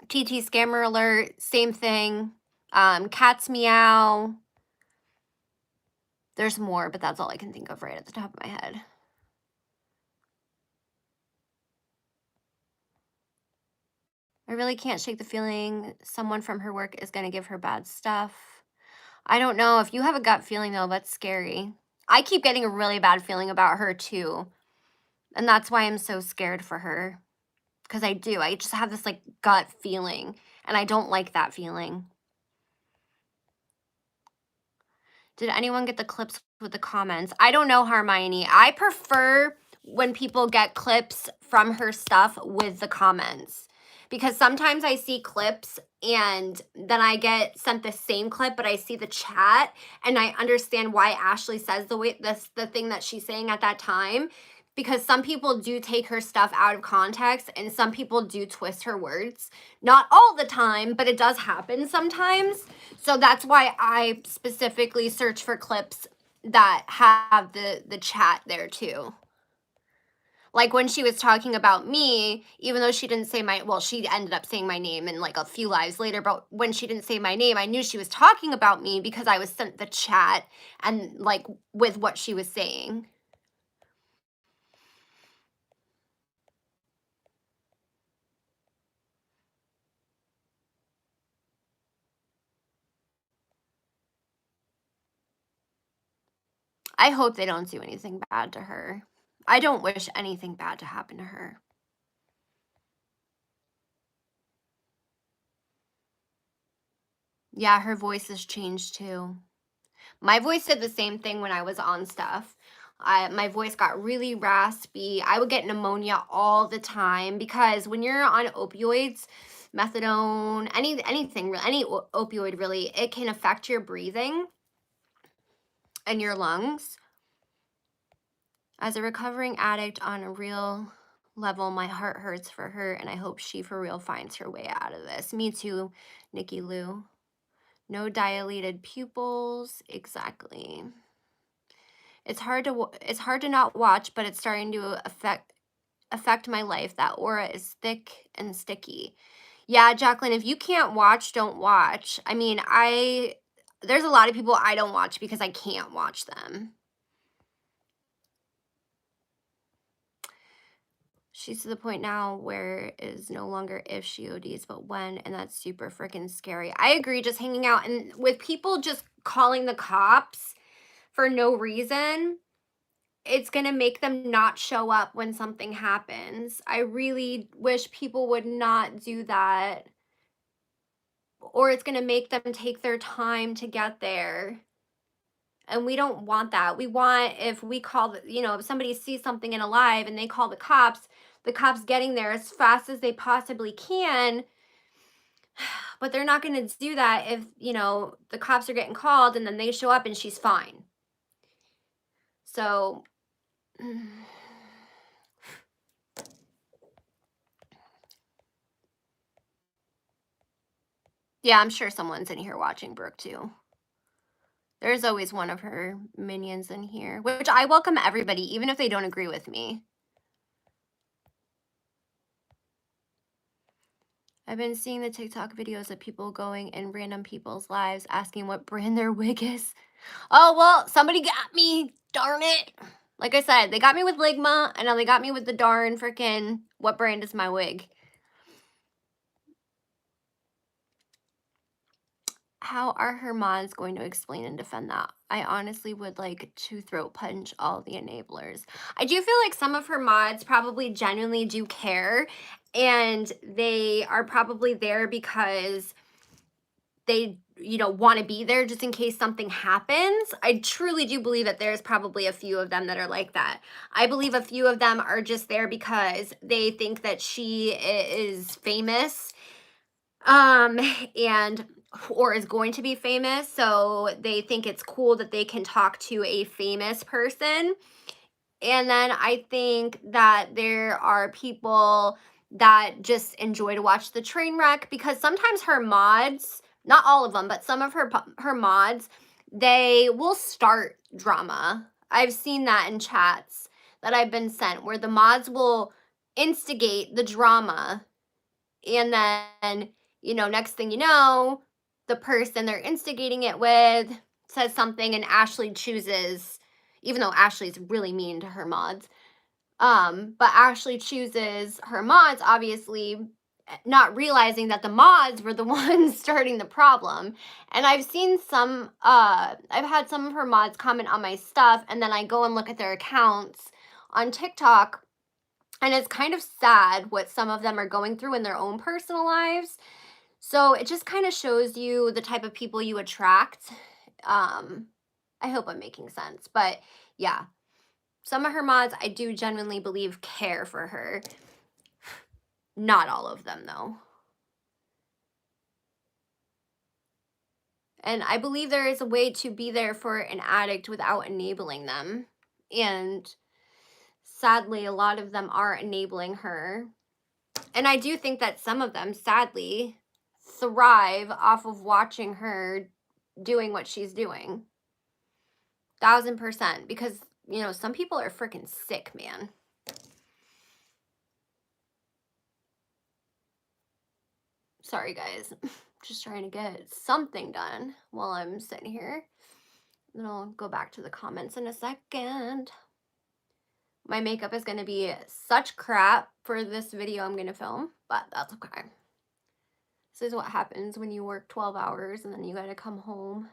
TT Scammer Alert, same thing. Cats Meow. There's more, but that's all I can think of right at the top of my head. I really can't shake the feeling someone from her work is going to give her bad stuff. I don't know. If you have a gut feeling, though, that's scary. I keep getting a really bad feeling about her, too. And that's why I'm so scared for her. Because I do. I just have this, like, gut feeling. And I don't like that feeling. Did anyone get the clips with the comments? I don't know, Hermione. I prefer when people get clips from her stuff with the comments. Because sometimes I see clips and then I get sent the same clip, but I see the chat and I understand why Ashley says the thing that she's saying at that time. Because some people do take her stuff out of context and some people do twist her words. Not all the time, but it does happen sometimes. So that's why I specifically search for clips that have the chat there too. Like when she was talking about me, even though she didn't say my, well, she ended up saying my name in like a few lives later, but when she didn't say my name, I knew she was talking about me because I was sent the chat and like with what she was saying. I hope they don't do anything bad to her. I don't wish anything bad to happen to her. Yeah, her voice has changed too. My voice did the same thing when I was on stuff. My voice got really raspy. I would get pneumonia all the time because when you're on opioids, methadone, anything, any opioid really, it can affect your breathing and your lungs. As a recovering addict on a real level, my heart hurts for her, and I hope she for real finds her way out of this. Me too, Nikki Lou. No dilated pupils, exactly. It's hard to not watch, but it's starting to affect my life. That aura is thick and sticky. Yeah, Jacqueline, if you can't watch, don't watch. I mean, there's a lot of people I don't watch because I can't watch them. She's to the point now where it is no longer if she ODs, but when, and that's super freaking scary. I agree, just hanging out and with people just calling the cops for no reason, it's going to make them not show up when something happens. I really wish people would not do that, or it's going to make them take their time to get there. And we don't want that. We want, if we call, if somebody sees something in a live and they call the cops getting there as fast as they possibly can. But they're not going to do that if, the cops are getting called and then they show up and she's fine. So, yeah, I'm sure someone's in here watching Brooke too. There's always one of her minions in here, which I welcome everybody, even if they don't agree with me. I've been seeing the TikTok videos of people going in random people's lives asking what brand their wig is. Oh, well, somebody got me. Darn it. Like I said, they got me with Ligma, and now they got me with the darn freaking what brand is my wig. How are her mods going to explain and defend that? I honestly would like to throat punch all the enablers. I do feel like some of her mods probably genuinely do care, and they are probably there because they want to be there just in case something happens. I truly do believe that there's probably a few of them that are like that. I believe a few of them are just there because they think that she is famous, and or is going to be famous, so they think it's cool that they can talk to a famous person. And then I think that there are people that just enjoy to watch the train wreck because sometimes her mods, not all of them, but some of her mods, they will start drama. I've seen that in chats that I've been sent where the mods will instigate the drama, and then, next thing you know, the person they're instigating it with says something and Ashley chooses, even though Ashley's really mean to her mods, but Ashley chooses her mods, obviously, not realizing that the mods were the ones starting the problem. And I've seen I've had some of her mods comment on my stuff, and then I go and look at their accounts on TikTok, and it's kind of sad what some of them are going through in their own personal lives. So it just kind of shows you the type of people you attract. I hope I'm making sense. But yeah, some of her mods I do genuinely believe care for her. Not all of them, though. And I believe there is a way to be there for an addict without enabling them. And sadly, a lot of them are enabling her. And I do think that some of them, sadly, thrive off of watching her doing what she's doing. 1000%. Because, you know, some people are freaking sick, man. Sorry, guys. Just trying to get something done while I'm sitting here. Then I'll go back to the comments in a second. My makeup is going to be such crap for this video I'm going to film, but that's okay. This is what happens when you work 12 hours and then you got to come home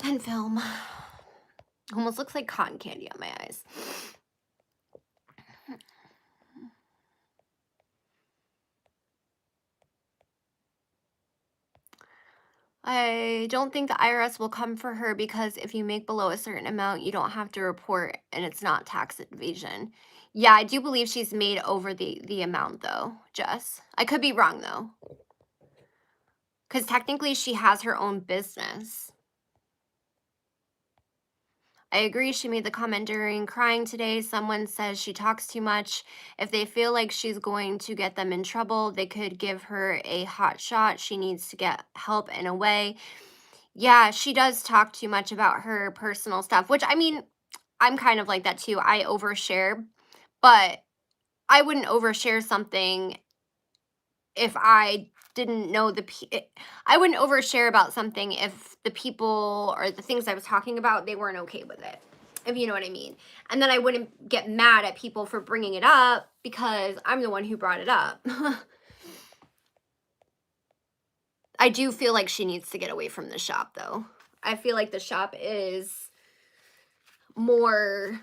and film. Almost looks like cotton candy on my eyes. I don't think the IRS will come for her because if you make below a certain amount, you don't have to report and it's not tax evasion. Yeah, I do believe she's made over the amount though, Jess. I could be wrong though. Because technically she has her own business. I agree. She made the comment during crying today. Someone says she talks too much. If they feel like she's going to get them in trouble, they could give her a hot shot. She needs to get help in a way. Yeah, she does talk too much about her personal stuff, which I mean, I'm kind of like that too. I overshare, but I wouldn't overshare something if I didn't know I wouldn't overshare about something if the people or the things I was talking about, they weren't okay with it, if you know what I mean. And then I wouldn't get mad at people for bringing it up because I'm the one who brought it up. I do feel like she needs to get away from the shop though. I feel like the shop is more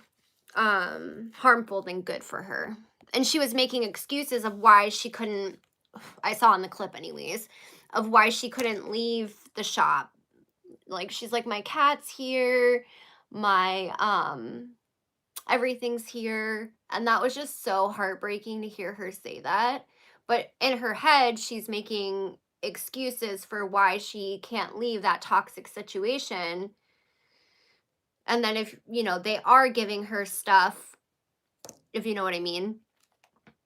harmful than good for her. And she was making excuses of why she couldn't, I saw in the clip anyways, of why she couldn't leave the shop. Like she's like, my cat's here, my everything's here. And that was just so heartbreaking to hear her say that. But in her head, she's making excuses for why she can't leave that toxic situation. And then if, you know, they are giving her stuff, if you know what I mean,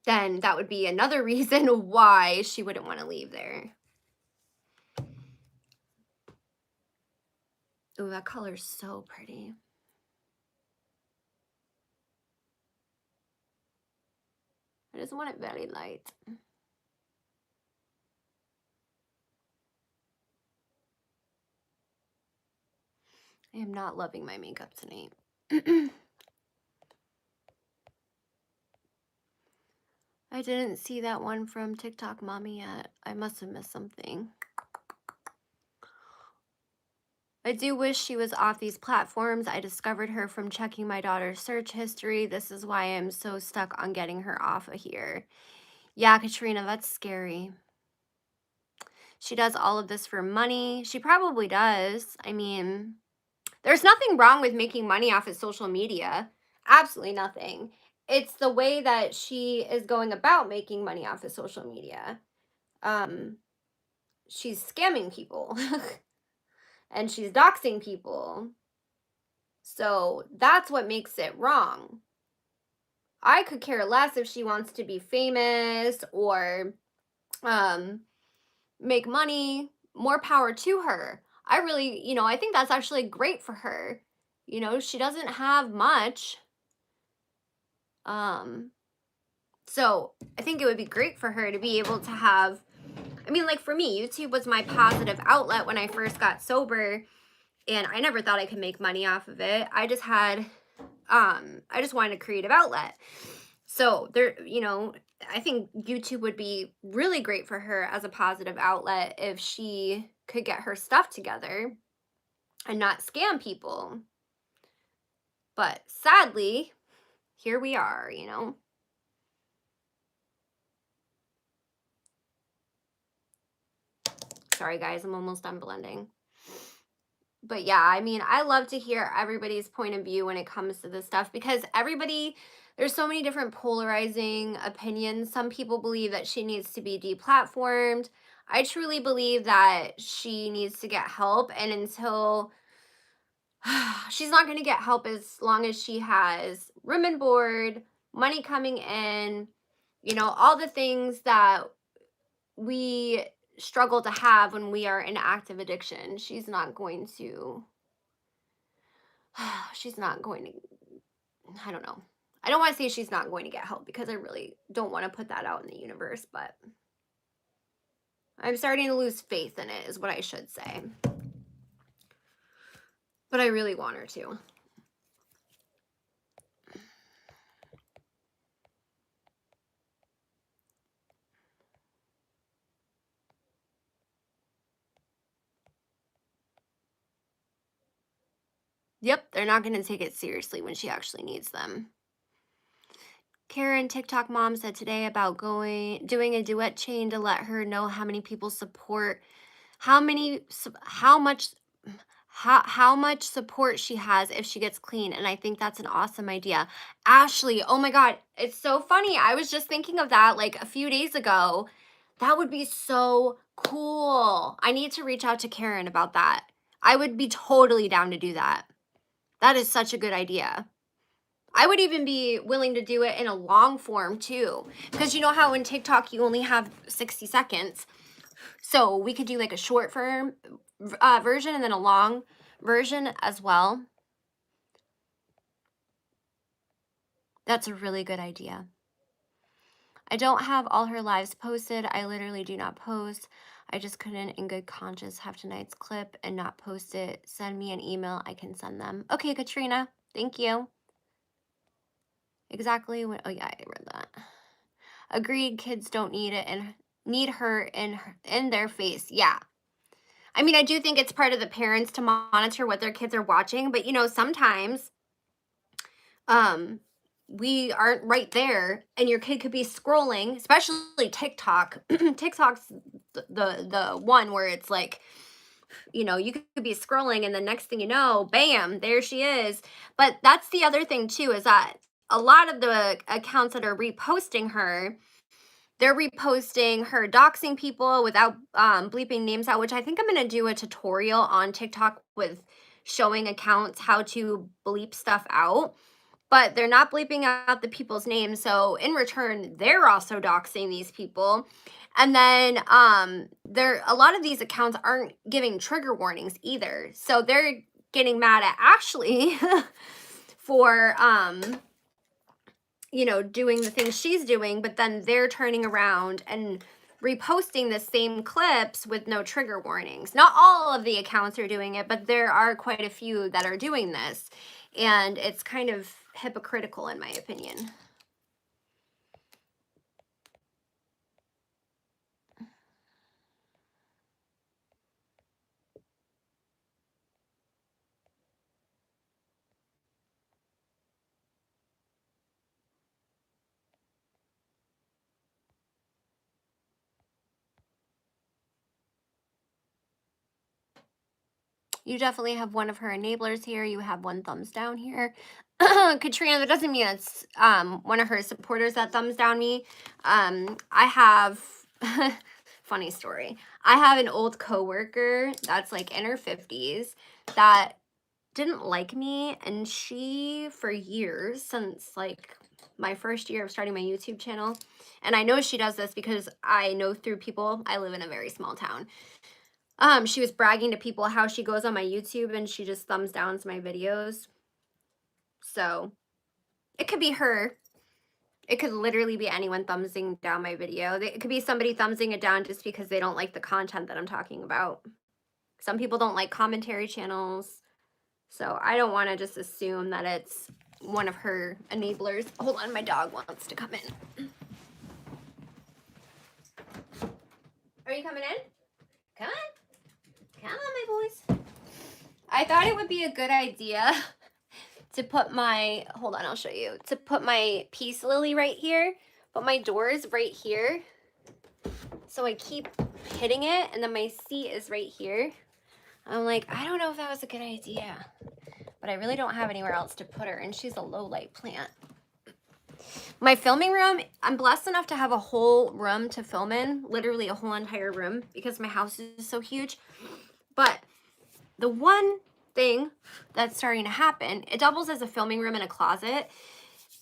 then that would be another reason why she wouldn't want to leave there. Oh, that color's so pretty. I just want it very light. I am not loving my makeup tonight. I didn't see that one from TikTok Mommy yet. I must have missed something. I do wish she was off these platforms. I discovered her from checking my daughter's search history. This is why I'm so stuck on getting her off of here. Yeah, Katrina, that's scary. She does all of this for money. She probably does. I mean, there's nothing wrong with making money off of social media. Absolutely nothing. It's the way that she is going about making money off of social media. She's scamming people and she's doxing people. So that's what makes it wrong. I could care less if she wants to be famous or make money. More power to her. I really, you know, I think that's actually great for her. You know, she doesn't have much. So I think it would be great for her to be able to have, I mean, like for me, YouTube was my positive outlet when I first got sober, and I never thought I could make money off of it. I just had, I just wanted a creative outlet. So there, you know, I think YouTube would be really great for her as a positive outlet if she could get her stuff together and not scam people. But sadly, here we are, you know. Sorry guys, I'm almost done blending. But yeah, I mean, I love to hear everybody's point of view when it comes to this stuff because there's so many different polarizing opinions. Some people believe that she needs to be deplatformed. I truly believe that she needs to get help, and until she's not going to get help as long as she has room and board, money coming in, you know, all the things that we struggle to have when we are in active addiction. She's not going to she's not going to, I don't know. I don't want to say she's not going to get help because I really don't want to put that out in the universe, but I'm starting to lose faith in it, is what I should say. But I really want her to. Yep, they're not going to take it seriously when she actually needs them. Karen, TikTok mom, said today about doing a duet chain to let her know how many people support, how much support she has if she gets clean, and I think that's an awesome idea. Ashley, oh my god, it's so funny. I was just thinking of that like a few days ago. That would be so cool. I need to reach out to Karen about that. I would be totally down to do that. That is such a good idea. I would even be willing to do it in a long form too. Because you know how in TikTok you only have 60 seconds. So we could do like a short form version and then a long version as well. That's a really good idea. I don't have all her lives posted. I literally do not post. I just couldn't in good conscience have tonight's clip and not post it. Send me an email. I can send them. Okay, Katrina. Thank you. Exactly what, oh yeah, I read that. Agreed, kids don't need it and need her in their face. Yeah. I mean, I do think it's part of the parents to monitor what their kids are watching, but you know, sometimes um we aren't right there and your kid could be scrolling, especially TikTok. TikTok's the one where it's like, you know, you could be scrolling and the next thing you know, bam, there she is. But that's the other thing too, is that a lot of the accounts that are reposting her, they're reposting her doxing people without bleeping names out, which I think I'm going to do a tutorial on TikTok with showing accounts how to bleep stuff out. But they're not bleeping out the people's names. So in return, they're also doxing these people. And then a lot of these accounts aren't giving trigger warnings either. So they're getting mad at Ashley for you know, doing the things she's doing, but then they're turning around and reposting the same clips with no trigger warnings. Not all of the accounts are doing it, but there are quite a few that are doing this. And it's kind of hypocritical in my opinion. You definitely have one of her enablers here. You have one thumbs down here. Katrina, that doesn't mean it's one of her supporters that thumbs down me. I have, funny story. I have an old coworker that's like in her 50s that didn't like me. And she, for years, since like my first year of starting my YouTube channel, and I know she does this because I know through people, I live in a very small town. She was bragging to people how she goes on my YouTube and she just thumbs downs my videos. So it could be her. It could literally be anyone thumbsing down my video. It could be somebody thumbsing it down just because they don't like the content that I'm talking about. Some people don't like commentary channels. So I don't want to just assume that it's one of her enablers. Hold on, my dog wants to come in. Are you coming in? Come on. Come on, my boys. I thought it would be a good idea to put my, hold on, I'll show you, to put my peace lily right here, but my door's right here. So I keep hitting it, and then my seat is right here. I'm like, I don't know if that was a good idea, but I really don't have anywhere else to put her, and she's a low light plant. My filming room, I'm blessed enough to have a whole room to film in, literally a whole entire room, because my house is so huge. But the one thing that's starting to happen, it doubles as a filming room and a closet,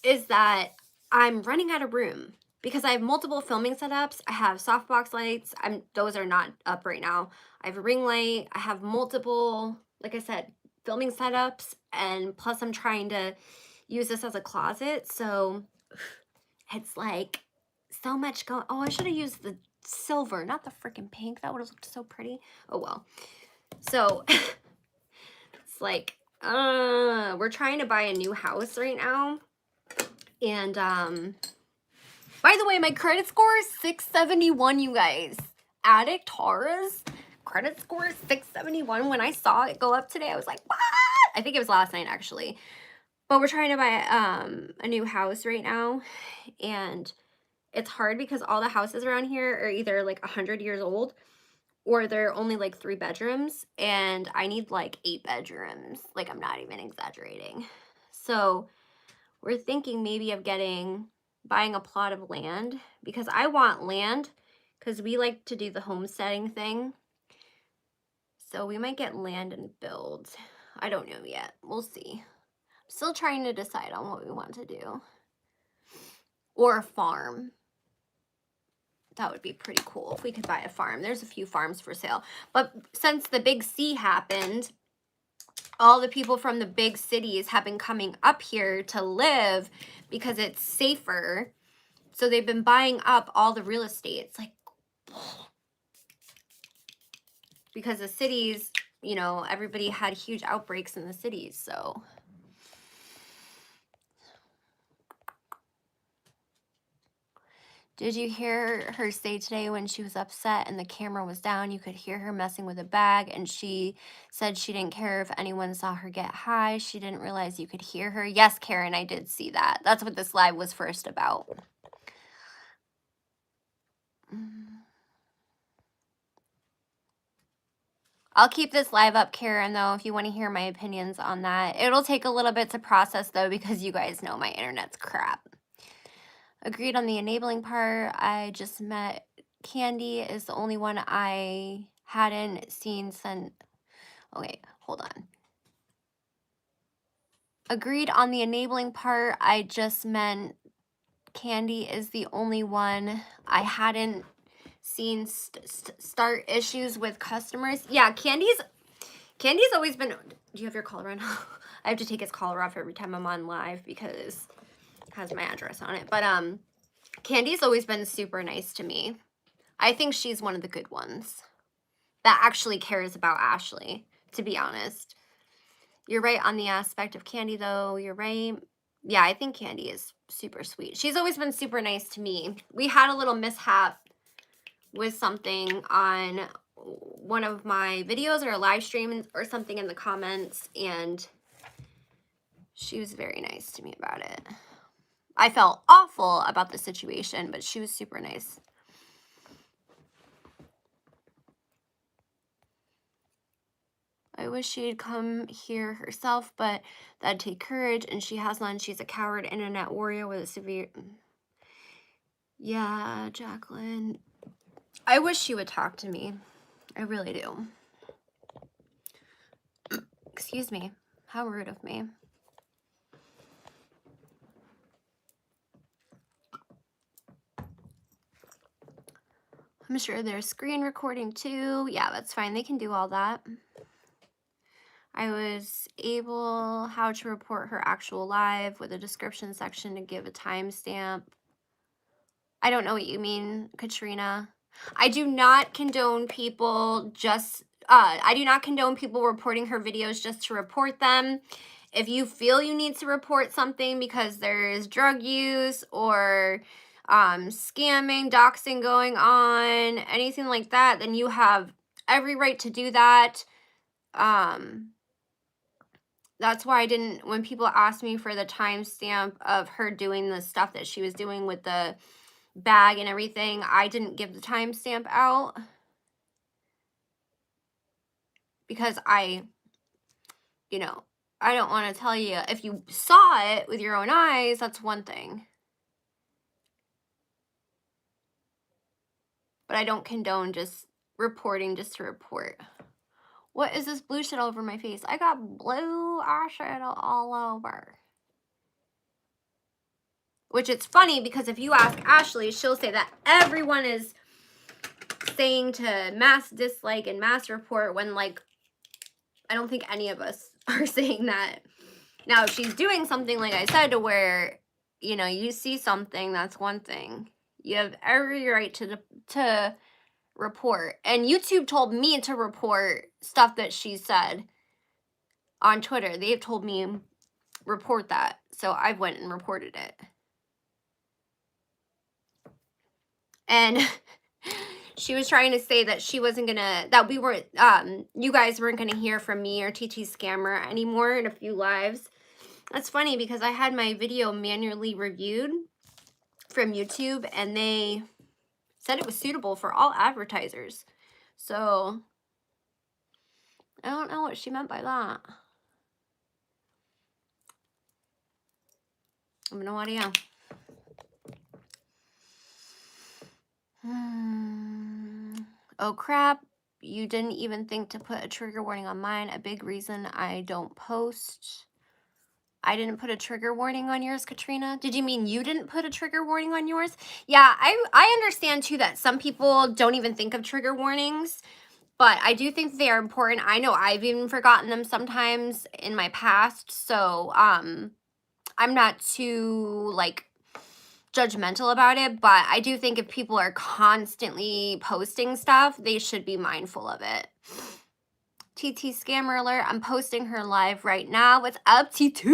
is that I'm running out of room because I have multiple filming setups. I have softbox lights. Those are not up right now. I have a ring light. I have multiple, like I said, filming setups, and plus I'm trying to use this as a closet, so it's like so much going. Oh, I should have used the silver, not the freaking pink. That would have looked so pretty. Oh well. So it's like we're trying to buy a new house right now, and by the way, my credit score is 671, you guys. Addict Tarrah's credit score is 671. When I saw it go up today, I was like, what? I think it was last night, actually. But we're trying to buy a new house right now, and it's hard because all the houses around here are either like 100 years old or they're only like 3 bedrooms, and I need like 8 bedrooms. Like, I'm not even exaggerating. So we're thinking maybe of buying a plot of land, because I want land because we like to do the homesteading thing. So we might get land and build. I don't know yet. We'll see. I'm still trying to decide on what we want to do. Or a farm. That would be pretty cool if we could buy a farm. There's a few farms for sale. But since the big C happened, all the people from the big cities have been coming up here to live because it's safer. So they've been buying up all the real estate. It's like, because the cities, you know, everybody had huge outbreaks in the cities. So did you hear her say today when she was upset and the camera was down, you could hear her messing with a bag, and she said she didn't care if anyone saw her get high. She didn't realize you could hear her. Yes, Karen, I did see that. That's what this live was first about. I'll keep this live up, Karen, though, if you want to hear my opinions on that. It'll take a little bit to process, though, because you guys know my internet's crap. Agreed on the enabling part. I just met Candy is the only one I hadn't seen since. Okay, hold on. Agreed on the enabling part. I just meant Candy is the only one I hadn't seen start issues with customers. Yeah, Candy's always been. Do you have your caller on? I have to take his caller off every time I'm on live because it has my address on it. But Candy's always been super nice to me. I think she's one of the good ones that actually cares about Ashley, to be honest. You're right on the aspect of Candy, though. You're right. Yeah, I think Candy is super sweet. She's always been super nice to me. We had a little mishap with something on one of my videos or a live stream or something in the comments, and she was very nice to me about it. I felt awful about the situation, but she was super nice. I wish she'd come here herself, but that'd take courage, and she has none. She's a coward internet warrior with a severe... Yeah, Jacqueline. I wish she would talk to me. I really do. Excuse me. How rude of me. I'm sure there's screen recording too. Yeah, that's fine. They can do all that. I was able how to report her actual live with a description section to give a timestamp. I don't know what you mean, Katrina. I do not condone people I do not condone people reporting her videos just to report them. If you feel you need to report something because there is drug use or scamming, doxing going on, anything like that, then you have every right to do that. That's why I didn't, when people asked me for the timestamp of her doing the stuff that she was doing with the bag and everything, I didn't give the timestamp out because I don't want to tell you. If you saw it with your own eyes, that's one thing. But I don't condone just reporting just to report. What is this blue shit all over my face? I got blue eyeshadow all over. Which it's funny because if you ask Ashley, she'll say that everyone is saying to mass dislike and mass report when, like, I don't think any of us are saying that. Now, if she's doing something, like I said, to where, you know, you see something, that's one thing. You have every right to report. And YouTube told me to report stuff that she said on Twitter. They've told me report that. So I went and reported it. And she was trying to say that she wasn't gonna, that we weren't, you guys weren't gonna hear from me or TT Scammer anymore in a few lives. That's funny because I had my video manually reviewed from YouTube and they said it was suitable for all advertisers. So I don't know what she meant by that. I have no idea. Oh crap, you didn't even think to put a trigger warning on mine. A big reason I don't post. I didn't put a trigger warning on yours, Katrina. Did you mean you didn't put a trigger warning on yours? Yeah, I understand too that some people don't even think of trigger warnings, but I do think they are important. I know I've even forgotten them sometimes in my past, so I'm not too like judgmental about it, but I do think if people are constantly posting stuff, they should be mindful of it. TT Scammer Alert, I'm posting her live right now. What's up, TT?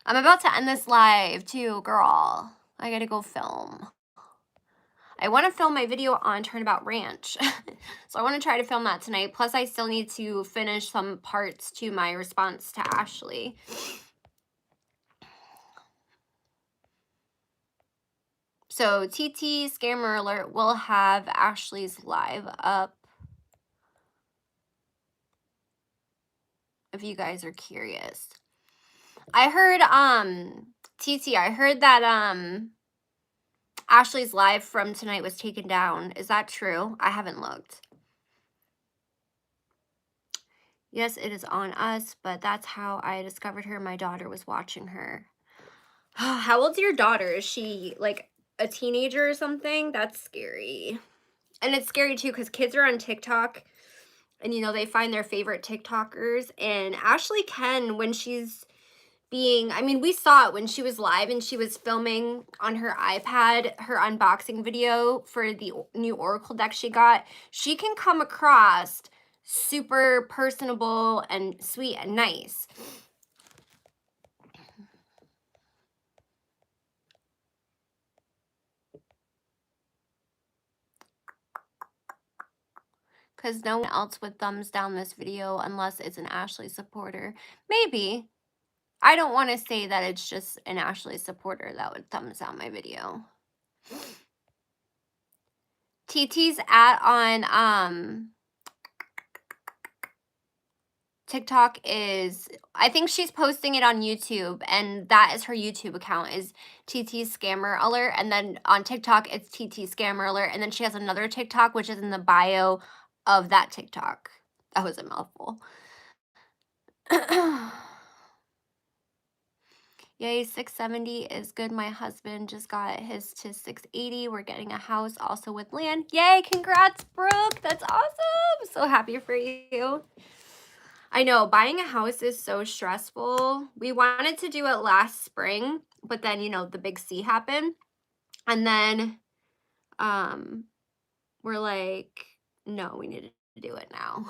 I'm about to end this live too, girl. I gotta go film. I want to film my video on Turnabout Ranch. So I want to try to film that tonight. Plus, I still need to finish some parts to my response to Ashley. So TT Scammer Alert will have Ashley's live up if you guys are curious. I heard TT, I heard that Ashley's live from tonight was taken down. Is that true? I haven't looked. Yes, it is on us, but that's how I discovered her. My daughter was watching her. How old's your daughter? Is she like a teenager or something? That's scary. And it's scary too because kids are on TikTok and, you know, they find their favorite TikTokers. And Ashley can, when she's being, I mean, we saw it when she was live and she was filming on her iPad, her unboxing video for the new Oracle deck she got. She can come across super personable and sweet and nice. Because no one else would thumbs down this video unless it's an Ashley supporter. Maybe. I don't want to say that it's just an Ashley supporter that would thumbs down my video. TT's on TikTok is, I think she's posting it on YouTube, and that is her YouTube account, is TT Scammer Alert, and then on TikTok it's TT Scammer Alert, and then she has another TikTok which is in the bio of that TikTok. That was a mouthful. Yay, 670 is good. My husband just got his to 680. We're getting a house also with land. Yay, congrats, Brooke. That's awesome. So happy for you. I know, buying a house is so stressful. We wanted to do it last spring, but then, you know, the big C happened. And then we're like, no, we need to do it now.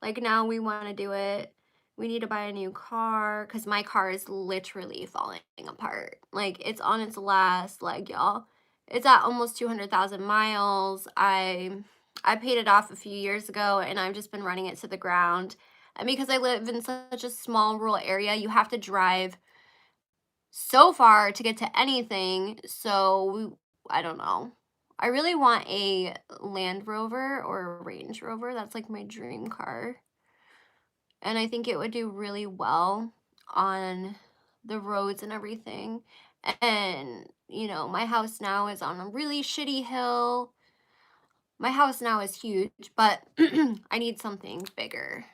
Like now we want to do it. We need to buy a new car because my car is literally falling apart. Like it's on its last leg, y'all. It's at almost 200,000 miles. I paid it off a few years ago and I've just been running it to the ground. And because I live in such a small rural area, you have to drive so far to get to anything. So I don't know. I really want a Land Rover or a Range Rover. That's like my dream car. And I think it would do really well on the roads and everything. And, you know, my house now is on a really shitty hill. My house now is huge, but I need something bigger.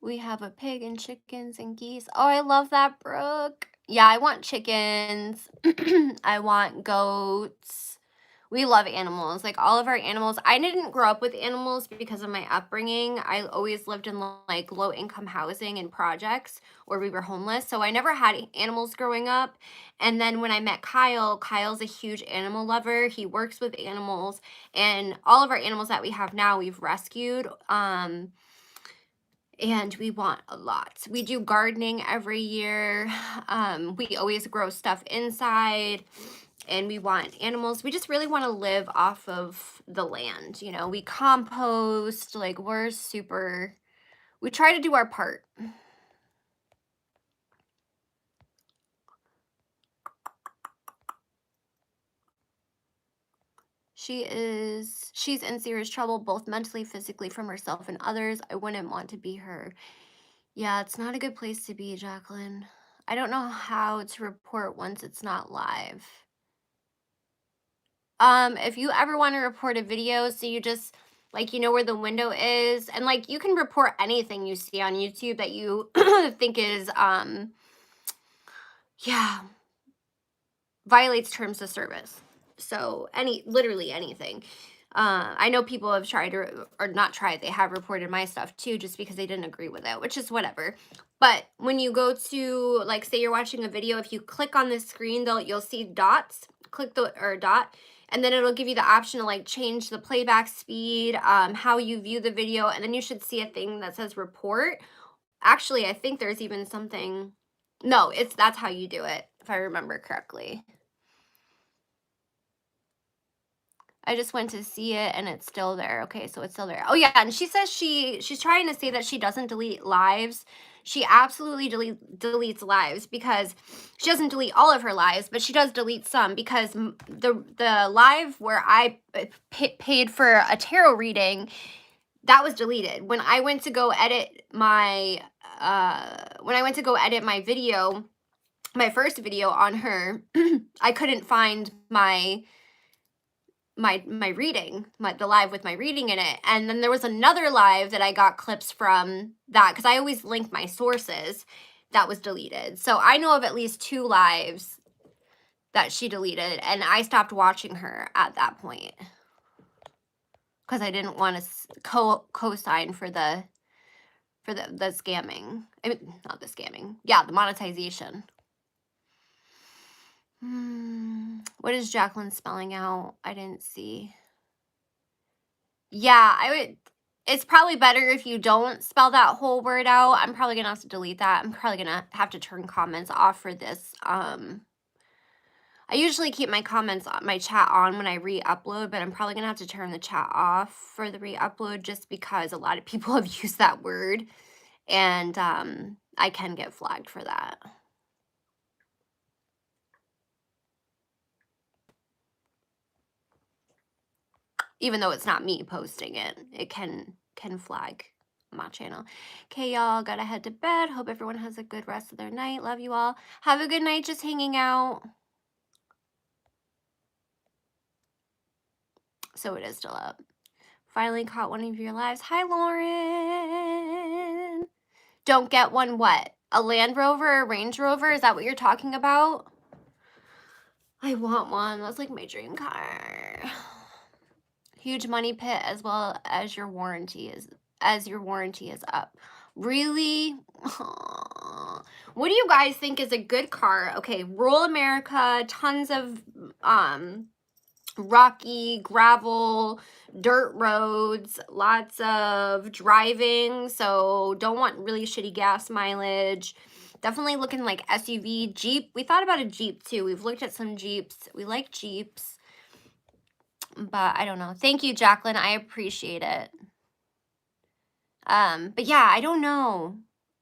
We have a pig and chickens and geese. Oh, I love that, Brooke. Yeah, I want chickens. I want goats. We love animals, like all of our animals. I didn't grow up with animals because of my upbringing. I always lived in like low income housing and projects, or we were homeless. So I never had animals growing up. And then when I met Kyle, Kyle's a huge animal lover. He works with animals, and all of our animals that we have now, we've rescued. And we want a lot. We do gardening every year. We always grow stuff inside, and we want animals. We just really want to live off of the land. You know, we compost, like we try to do our part. She's in serious trouble, both mentally, physically, from herself and others. I wouldn't want to be her. Yeah, it's not a good place to be, Jacqueline. I don't know how to report once it's not live. If you ever want to report a video, so you just like you know where the window is, and like you can report anything you see on YouTube that you think is yeah, violates terms of service. So literally anything. I know people have tried or not tried, they have reported my stuff too, just because they didn't agree with it, which is whatever. But when you go to, like, say you're watching a video, if you click on the screen, you'll see dots. Click the or dot, and then it'll give you the option to like change the playback speed, how you view the video, and then you should see a thing that says report. Actually, I think there's even something. No, that's how you do it, if I remember correctly. I just went to see it and it's still there. Okay, so it's still there. Oh yeah, and she says she's trying to say that she doesn't delete lives. She absolutely deletes lives, because she doesn't delete all of her lives, but she does delete some, because the live where I paid for a tarot reading, that was deleted. When I went to go edit my video, my first video on her, I couldn't find my reading, the live with my reading in it. And then there was another live that I got clips from, that because I always link my sources, that was deleted. So I know of at least 2 lives that she deleted, and I stopped watching her at that point because I didn't want to co-sign for the scamming. I mean, not the scamming. Yeah, the monetization. What is Jacqueline spelling out? I didn't see. Yeah, it's probably better if you don't spell that whole word out. I'm probably gonna have to delete that. I'm probably gonna have to turn comments off for this. I usually keep my comments on my chat on when I re-upload, but I'm probably gonna have to turn the chat off for the re-upload, just because a lot of people have used that word, and I can get flagged for that. Even though it's not me posting it, it can flag my channel. Okay, y'all, gotta head to bed. Hope everyone has a good rest of their night. Love you all. Have a good night just hanging out. So it is still up. Finally caught one of your lives. Hi, Lauren. Don't get one what? A Land Rover, a Range Rover? Is that what you're talking about? I want one. That's like my dream car. Huge money pit, as well as your warranty is up. Really? What do you guys think is a good car? Okay, rural America, tons of rocky, gravel, dirt roads, lots of driving, so don't want really shitty gas mileage. Definitely looking like SUV. Jeep. We thought about a Jeep too. We've looked at some Jeeps. We like Jeeps. But I don't know. Thank you, Jacqueline. I appreciate it. But yeah, I don't know.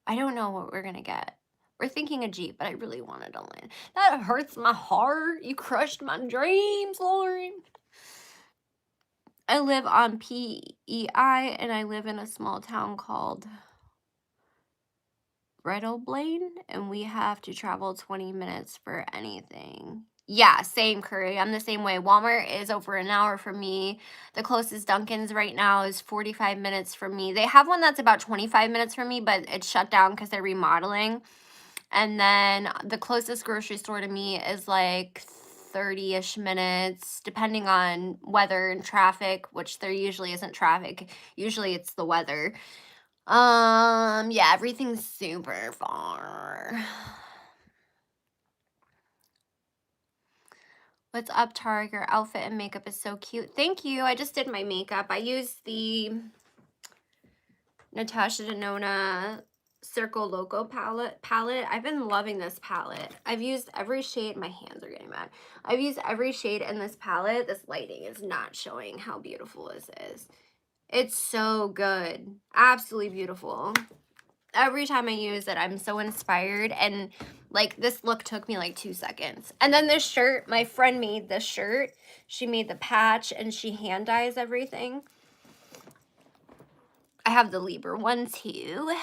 I don't know what we're gonna get. We're thinking a Jeep, but I really wanted a Land. That hurts my heart. You crushed my dreams, Lauren. I live on PEI, and I live in a small town called Breadalbane, and we have to travel 20 minutes for anything. Yeah, same, Curry. I'm the same way. Walmart is over an hour from me. The closest Dunkin's right now is 45 minutes from me. They have one that's about 25 minutes from me, but it's shut down because they're remodeling. And then the closest grocery store to me is like 30-ish minutes, depending on weather and traffic, which there usually isn't traffic. Usually it's the weather. Yeah, everything's super far. What's up, Tarrah? Your outfit and makeup is so cute. Thank you. I just did my makeup. I used the Natasha Denona Circle Loco palette. I've been loving this palette. I've used every shade. My hands are getting mad. I've used every shade in this palette. This lighting is not showing how beautiful this is. It's so good. Absolutely beautiful. Every time I use it, I'm so inspired. And like, this look took me like 2 seconds. And then this shirt, my friend made this shirt. She made the patch and she hand dyes everything. I have the Libra one too.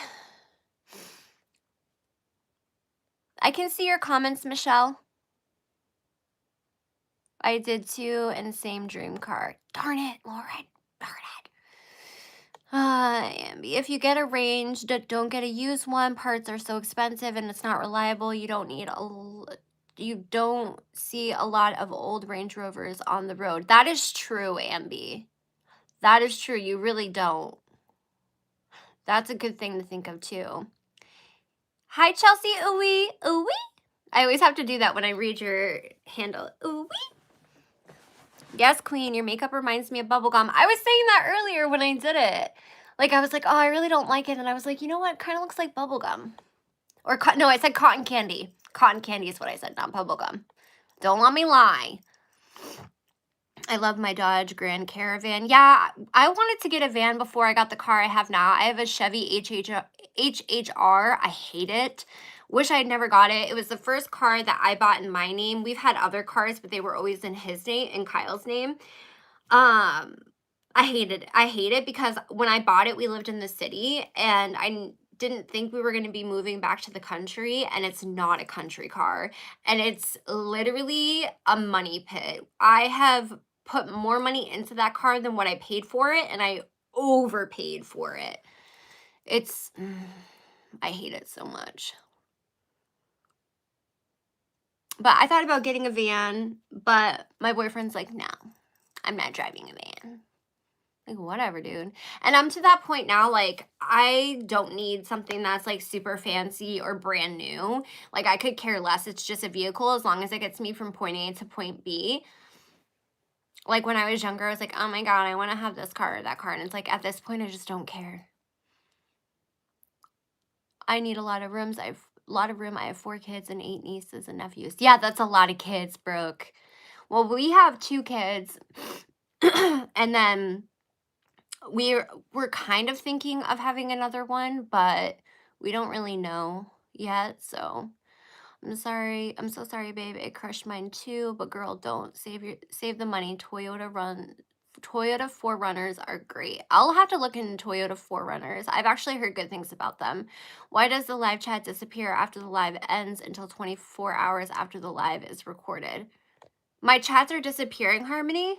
I can see your comments, Michelle. I did too, and same dream car. Darn it, Lauren. Darn it. Ambi, if you get a range, don't get a used one. Parts are so expensive and it's not reliable. You don't see a lot of old Range Rovers on the road. That is true, Ambi. That is true. You really don't. That's a good thing to think of too. Hi, Chelsea. Ooey. Ooey. I always have to do that when I read your handle. Ooey. Yes, queen, your makeup reminds me of bubblegum. I was saying that earlier when I did it. Like, I was like, oh, I really don't like it. And I was like, you know what? Kind of looks like bubblegum. Or, no, I said cotton candy. Cotton candy is what I said, not bubblegum. Don't let me lie. I love my Dodge Grand Caravan. Yeah, I wanted to get a van before I got the car I have now. I have a Chevy HHR. I hate it. Wish I'd never got it. It was the first car that I bought in my name. We've had other cars, but they were always in his name, in Kyle's name. I hate it. I hate it because when I bought it, we lived in the city and I didn't think we were going to be moving back to the country, and it's not a country car, and it's literally a money pit. I have put more money into that car than what I paid for it, and I overpaid for it. I hate it so much. But I thought about getting a van, but my boyfriend's like, no, I'm not driving a van. Like, whatever, dude. And I'm to that point now, like, I don't need something that's, like, super fancy or brand new. Like, I could care less. It's just a vehicle as long as it gets me from point A to point B. Like, when I was younger, I was like, oh, my God, I want to have this car or that car. And it's like, at this point, I just don't care. I need a lot of rooms. I have a lot of room. I have 4 kids and 8 nieces and nephews. Yeah, that's a lot of kids, Brooke. Well, we have 2 kids. And then we're kind of thinking of having another one, but we don't really know yet. So I'm sorry. I'm so sorry, babe. It crushed mine too. But girl, don't save the money. Toyota 4Runners are great. I'll have to look into Toyota 4Runners. I've actually heard good things about them. Why does the live chat disappear after the live ends until 24 hours after the live is recorded? My chats are disappearing, Harmony.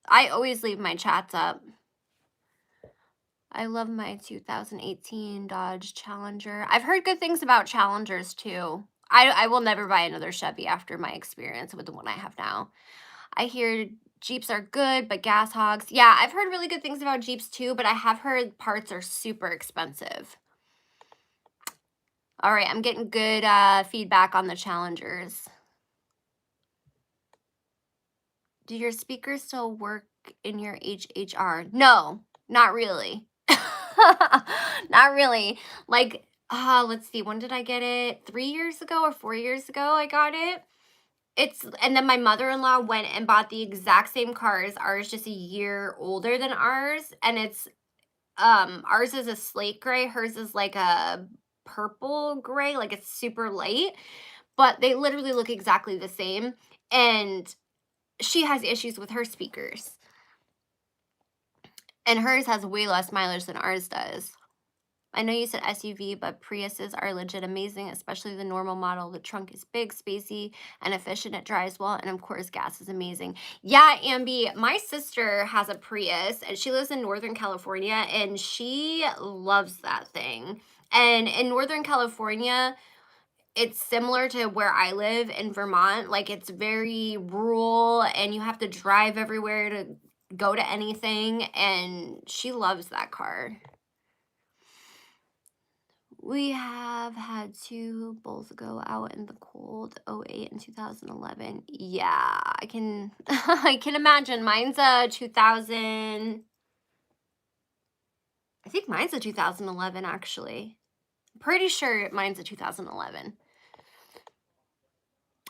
I always leave my chats up. I love my 2018 Dodge Challenger. I've heard good things about Challengers too. I will never buy another Chevy after my experience with the one I have now. I hear Jeeps are good, but gas hogs. Yeah, I've heard really good things about Jeeps too, but I have heard parts are super expensive. All right, I'm getting good feedback on the Challengers. Do your speakers still work in your HHR? No, not really. Not really. Like, let's see, when did I get it? 3 years ago or 4 years ago I got it. And then my mother-in-law went and bought the exact same car as ours, just a year older than ours. And it's, ours is a slate gray. Hers is like a purple gray, like it's super light, but they literally look exactly the same. And she has issues with her speakers. And hers has way less mileage than ours does. I know you said SUV, but Priuses are legit amazing, especially the normal model. The trunk is big, spacey, and efficient. It drives well, and of course, gas is amazing. Yeah, Ambi, my sister has a Prius, and she lives in Northern California, and she loves that thing. And in Northern California, it's similar to where I live in Vermont. Like, it's very rural and you have to drive everywhere to go to anything, and she loves that car. We have had to both go out in the cold, 08 and 2011. Yeah, I can I can imagine. Mine's a 2000. I think mine's a 2011 actually. Pretty sure mine's a 2011.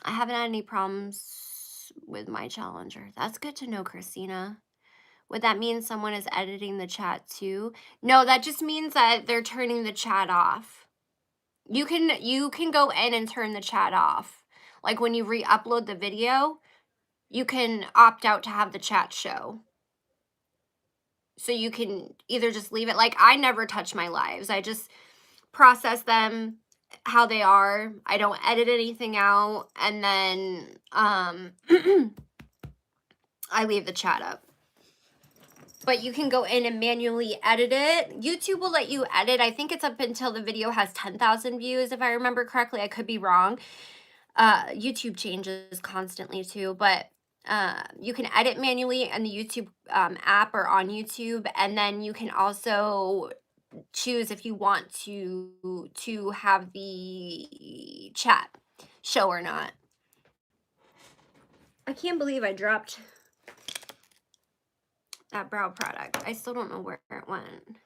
I haven't had any problems with my Challenger. That's good to know, Christina. Would that mean someone is editing the chat too? No, that just means that they're turning the chat off. You can go in and turn the chat off. Like when you re-upload the video, you can opt out to have the chat show. So you can either just leave it. Like, I never touch my lives. I just process them how they are. I don't edit anything out, and then I leave the chat up. But you can go in and manually edit it. YouTube will let you edit. I think it's up until the video has 10,000 views, if I remember correctly. I could be wrong. YouTube changes constantly too, but you can edit manually in the YouTube app or on YouTube, and then you can also choose if you want to have the chat show or not. I can't believe I dropped that brow product. I still don't know where it went.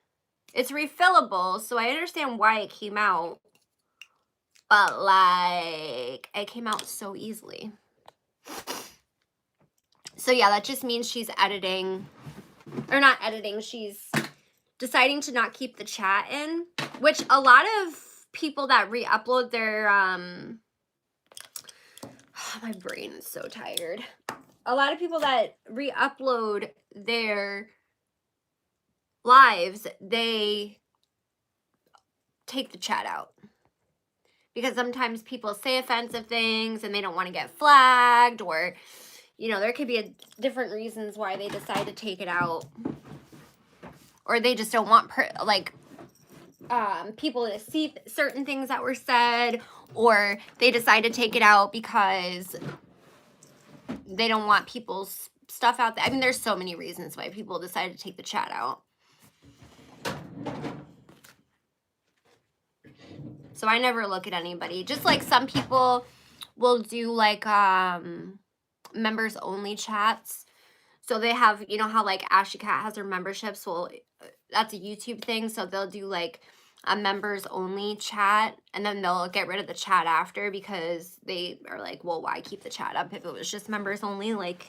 It's refillable, so I understand why it came out, but like, it came out so easily. So yeah, that just means she's editing, or not editing, she's deciding to not keep the chat in, which a lot of people that re-upload their, my brain is so tired. A lot of people that re-upload their lives, they take the chat out. Because sometimes people say offensive things and they don't want to get flagged, or, you know, there could be different reasons why they decide to take it out. Or they just don't want, people to see certain things that were said, or they decide to take it out because they don't want people's stuff out there. I mean, there's so many reasons why people decide to take the chat out. So I never look at anybody. Just like some people will do like members only chats. So they have, you know how like Msashycat has their memberships. Well, that's a YouTube thing. So they'll do like a members only chat, and then they'll get rid of the chat after because they are like, well, why keep the chat up if it was just members only? Like,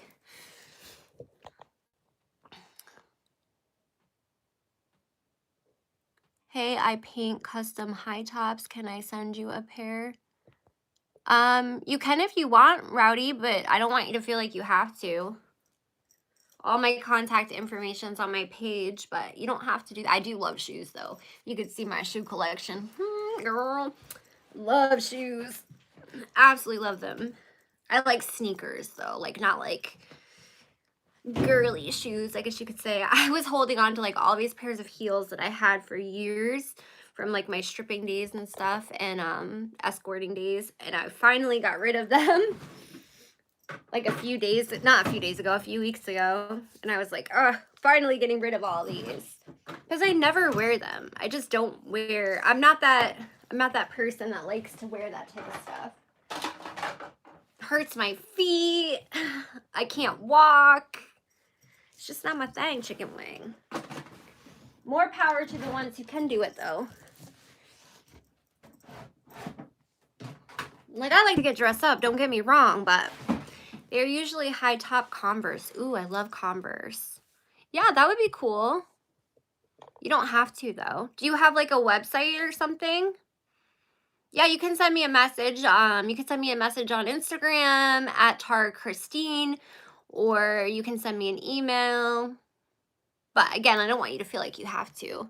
hey, I paint custom high tops. Can I send you a pair? You can if you want, Rowdy, but I don't want you to feel like you have to. All my contact information's on my page, but you don't have to do that. I do love shoes, though. You could see my shoe collection. Girl, love shoes. Absolutely love them. I like sneakers, though. Like, not like girly shoes, I guess you could say. I was holding on to like all these pairs of heels that I had for years from like my stripping days and stuff, and escorting days, and I finally got rid of them like a few weeks ago, and I was like, finally getting rid of all these, because I never wear them. I just don't wear, I'm not that person that likes to wear that type of stuff. Hurts my feet. I can't walk. It's just not my thing, chicken wing. More power to the ones who can do it, though. Like, I like to get dressed up, don't get me wrong, but they're usually high top Converse. Ooh, I love Converse. Yeah, that would be cool. You don't have to, though. Do you have like a website or something? Yeah, you can send me a message. You can send me a message on Instagram at Tarrah Christine, or you can send me an email. But again, I don't want you to feel like you have to.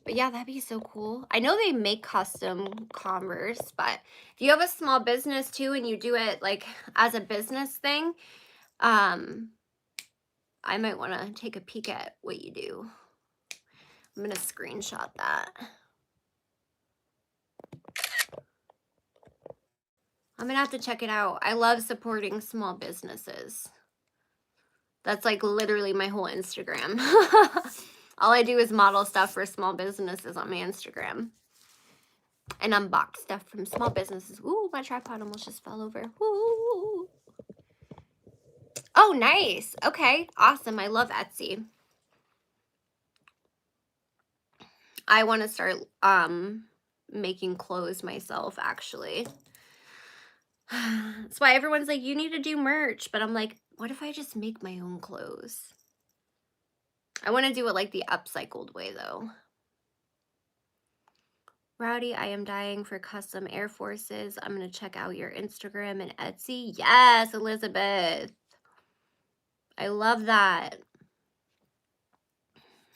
But yeah, that'd be so cool. I know they make custom Converse, but if you have a small business too and you do it like as a business thing, I might want to take a peek at what you do. I'm going to screenshot that. I'm gonna have to check it out. I love supporting small businesses. That's like literally my whole Instagram. All I do is model stuff for small businesses on my Instagram and unbox stuff from small businesses. Ooh, my tripod almost just fell over. Ooh. Oh, nice. Okay, awesome. I love Etsy. I want to start making clothes myself, actually. That's why everyone's like, you need to do merch. But I'm like, what if I just make my own clothes? I want to do it like the upcycled way, though. Rowdy, I am dying for custom Air Forces. I'm going to check out your Instagram and Etsy. Yes, Elizabeth. I love that.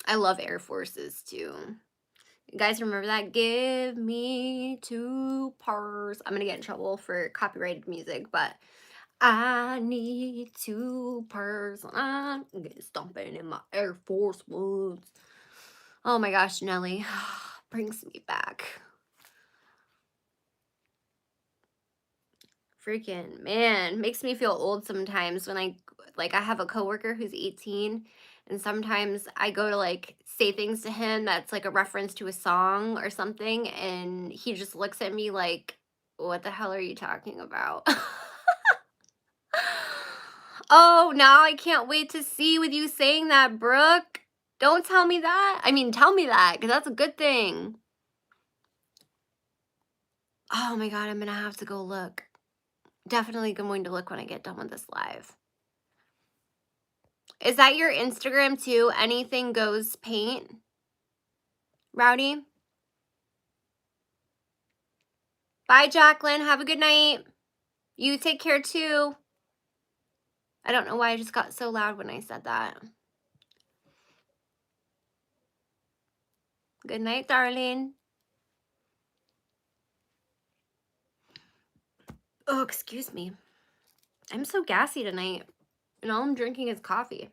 I love Air Forces, too. You guys remember that? Give me 2 purrs. I'm going to get in trouble for copyrighted music, but I need 2 purrs. I'm stomping in my Air Force Ones. Oh my gosh, Nelly. Brings me back. Freaking man, makes me feel old sometimes when I have a coworker who's 18, and sometimes I go to like say things to him that's like a reference to a song or something, and he just looks at me like, what the hell are you talking about? Oh, now I can't wait to see with you saying that, Brooke. Don't tell me that. I mean, tell me that, because that's a good thing. Oh my God, I'm gonna have to go look. Definitely going to look when I get done with this live. Is that your Instagram too? Anything Goes Paint? Rowdy? Bye, Jacqueline. Have a good night. You take care too. I don't know why I just got so loud when I said that. Good night, darling. Oh, excuse me. I'm so gassy tonight, and all I'm drinking is coffee.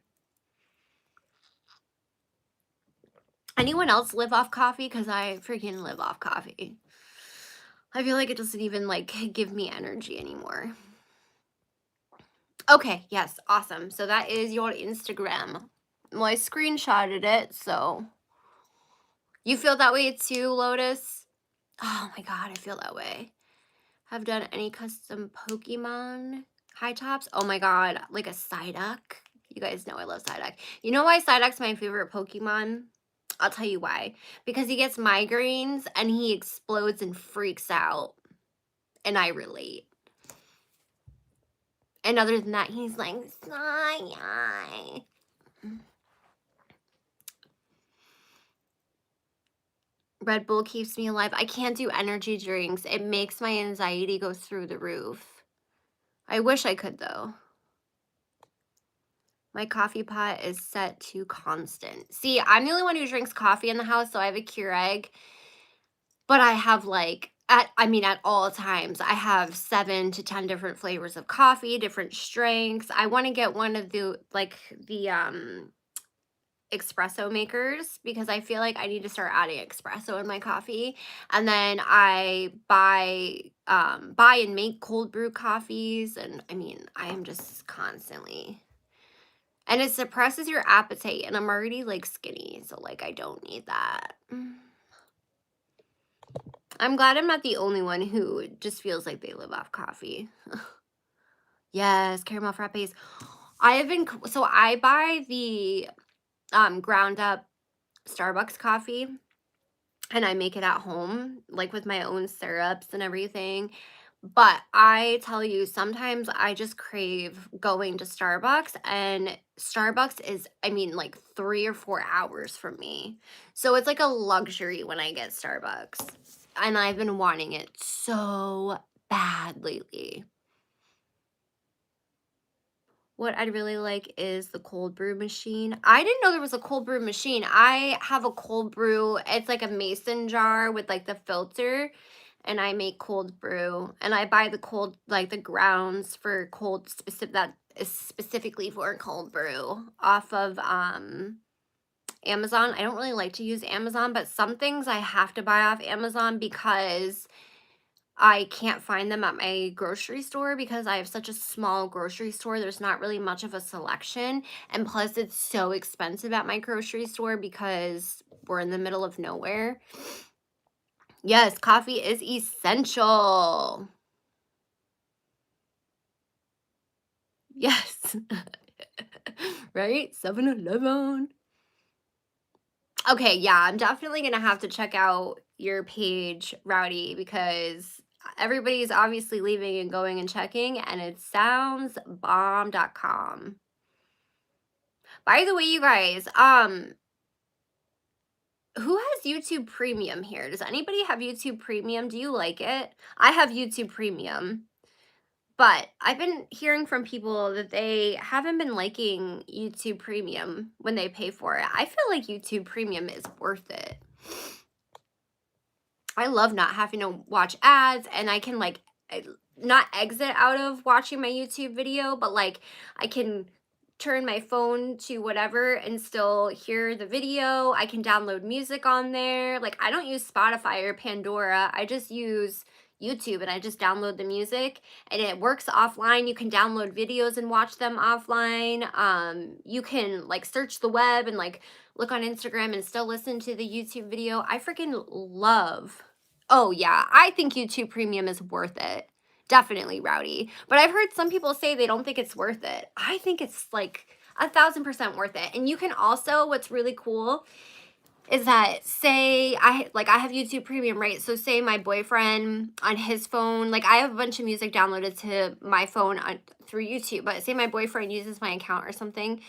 Anyone else live off coffee? Because I freaking live off coffee. I feel like it doesn't even like give me energy anymore. Okay, yes, awesome. So that is your Instagram. Well, I screenshotted it, so you feel that way too, Lotus? Oh my God, I feel that way. Have done any custom Pokemon high tops? Oh my God, like a Psyduck. You guys know I love Psyduck. You know why Psyduck's my favorite Pokemon? I'll tell you why. Because he gets migraines and he explodes and freaks out. And I relate. And other than that, he's like, sigh. Red Bull keeps me alive. I can't do energy drinks. It makes my anxiety go through the roof. I wish I could, though. My coffee pot is set to constant. See, I'm the only one who drinks coffee in the house, so I have a Keurig. But I have like, at all times, I have 7 to 10 different flavors of coffee, different strengths. I want to get one of the espresso makers because I feel like I need to start adding espresso in my coffee. And then I buy and make cold brew coffees, and I am just constantly, and it suppresses your appetite, and I'm already like skinny, so like I don't need that. I'm glad I'm not the only one who just feels like they live off coffee. Yes, caramel frappes. I buy the ground up Starbucks coffee, and I make it at home, like with my own syrups and everything. But I tell you, sometimes I just crave going to Starbucks, and Starbucks is, like 3 or 4 hours from me. So it's like a luxury when I get Starbucks. And I've been wanting it so bad lately. What I'd really like is the cold brew machine. I didn't know there was a cold brew machine. I have a cold brew. It's like a mason jar with like the filter, and I make cold brew. And I buy the grounds for that is specifically for cold brew off of Amazon. I don't really like to use Amazon, but some things I have to buy off Amazon because I can't find them at my grocery store because I have such a small grocery store. There's not really much of a selection. And plus, it's so expensive at my grocery store because we're in the middle of nowhere. Yes, coffee is essential. Yes. Right? 7-Eleven. Okay, yeah, I'm definitely gonna have to check out your page, Rowdy, because everybody's obviously leaving and going and checking, and it sounds bomb.com. By the way, you guys, who has YouTube Premium here? Does anybody have YouTube Premium? Do you like it? I have YouTube Premium. But I've been hearing from people that they haven't been liking YouTube Premium when they pay for it. I feel like YouTube Premium is worth it. I love not having to watch ads, and I can like not exit out of watching my YouTube video, but like I can turn my phone to whatever and still hear the video. I can download music on there. Like I don't use Spotify or Pandora. I just use YouTube and I just download the music and it works offline. You can download videos and watch them offline. You can like search the web and like look on Instagram and still listen to the YouTube video. I freaking love. Oh yeah, I think YouTube Premium is worth it. Definitely, Rowdy. But I've heard some people say they don't think it's worth it. I think it's like 1,000% worth it. And you can also, what's really cool is that say I have YouTube Premium, right? So say my boyfriend on his phone, like I have a bunch of music downloaded to my phone through YouTube, but say my boyfriend uses my account or something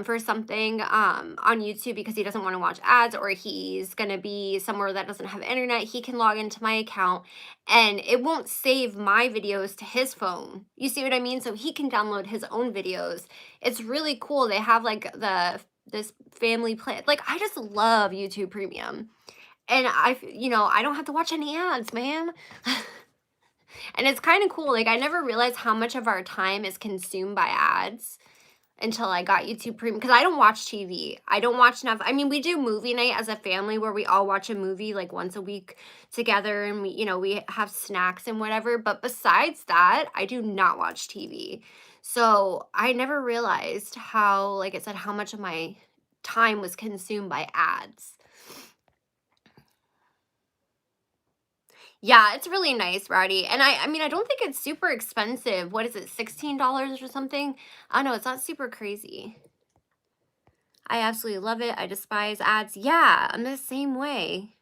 for something on YouTube because he doesn't want to watch ads or he's going to be somewhere that doesn't have internet, he can log into my account and it won't save my videos to his phone. You see what I mean? So he can download his own videos. It's really cool. They have like this family plan. Like I just love YouTube Premium. And I don't have to watch any ads, man. And it's kind of cool. Like I never realized how much of our time is consumed by ads until I got YouTube Premium because I don't watch TV. I don't watch enough. I mean, we do movie night as a family where we all watch a movie like once a week together and we have snacks and whatever, but besides that, I do not watch TV. So, I never realized how like I said how much of my time was consumed by ads. Yeah, it's really nice, Rowdy. And I mean, I don't think it's super expensive. What is it, $16 or something? I don't know, it's not super crazy. I absolutely love it. I despise ads. Yeah, I'm the same way.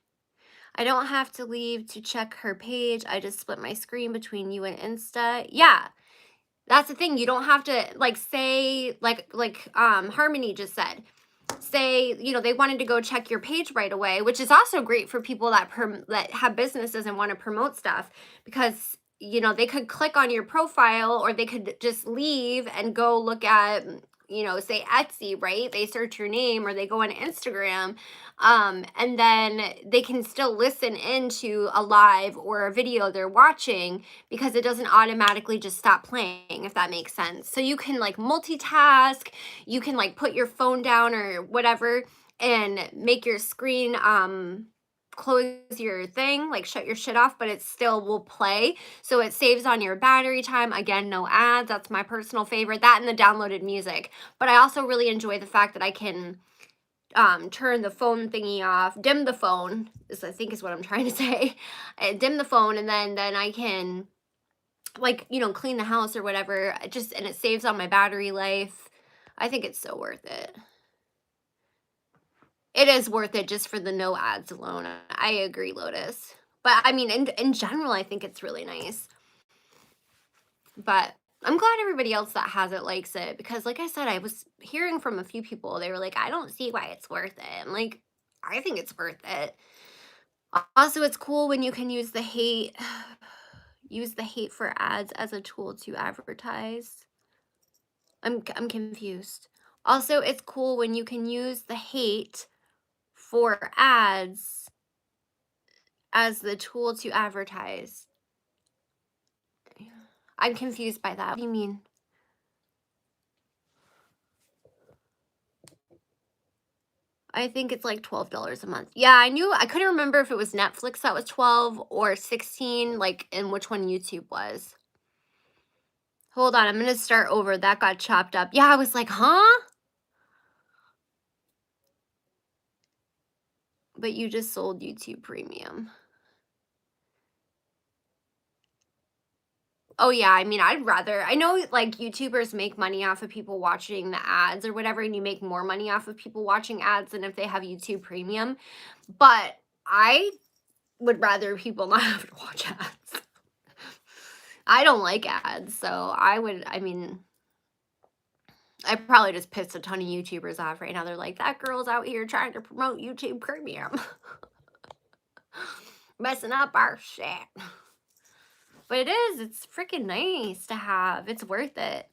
I don't have to leave to check her page. I just split my screen between you and Insta. Yeah, that's the thing. You don't have to like say Harmony just said. Say, they wanted to go check your page right away, which is also great for people that have businesses and want to promote stuff because they could click on your profile or they could just leave and go look at say Etsy, right? They search your name or they go on Instagram, and then they can still listen into a live or a video they're watching because it doesn't automatically just stop playing, if that makes sense. So you can like multitask, you can like put your phone down or whatever and make your screen close your thing, like shut your shit off, but it still will play. So it saves on your battery time. Again, no ads. That's my personal favorite. That and the downloaded music. But I also really enjoy the fact that I can turn the phone thingy off, dim the phone, I think is what I'm trying to say. Dim the phone and then I can like, clean the house or whatever. And it saves on my battery life. I think it's so worth it. It is worth it just for the no ads alone. I agree, Lotus. But I mean, in general, I think it's really nice. But I'm glad everybody else that has it likes it because, like I said, I was hearing from a few people. They were like, I don't see why it's worth it. I'm like, I think it's worth it. Also, it's cool when you can use the hate, use the hate for ads as a tool to advertise. I'm confused. Also, it's cool when you can use the hate for ads as the tool to advertise. I'm confused by that. What do you mean? I think it's like $12 a month. Yeah, I couldn't remember if it was Netflix that was 12 or 16, like, and which one YouTube was. Hold on, I'm gonna start over. That got chopped up. Yeah, I was like, huh? But you just sold YouTube Premium. Oh yeah, I mean, I know like YouTubers make money off of people watching the ads or whatever, and you make more money off of people watching ads than if they have YouTube Premium. But I would rather people not have to watch ads. I don't like ads, so I mean, I probably just pissed a ton of YouTubers off right now. They're like, that girl's out here trying to promote YouTube Premium, messing up our shit. But it's freaking nice to have. It's worth it.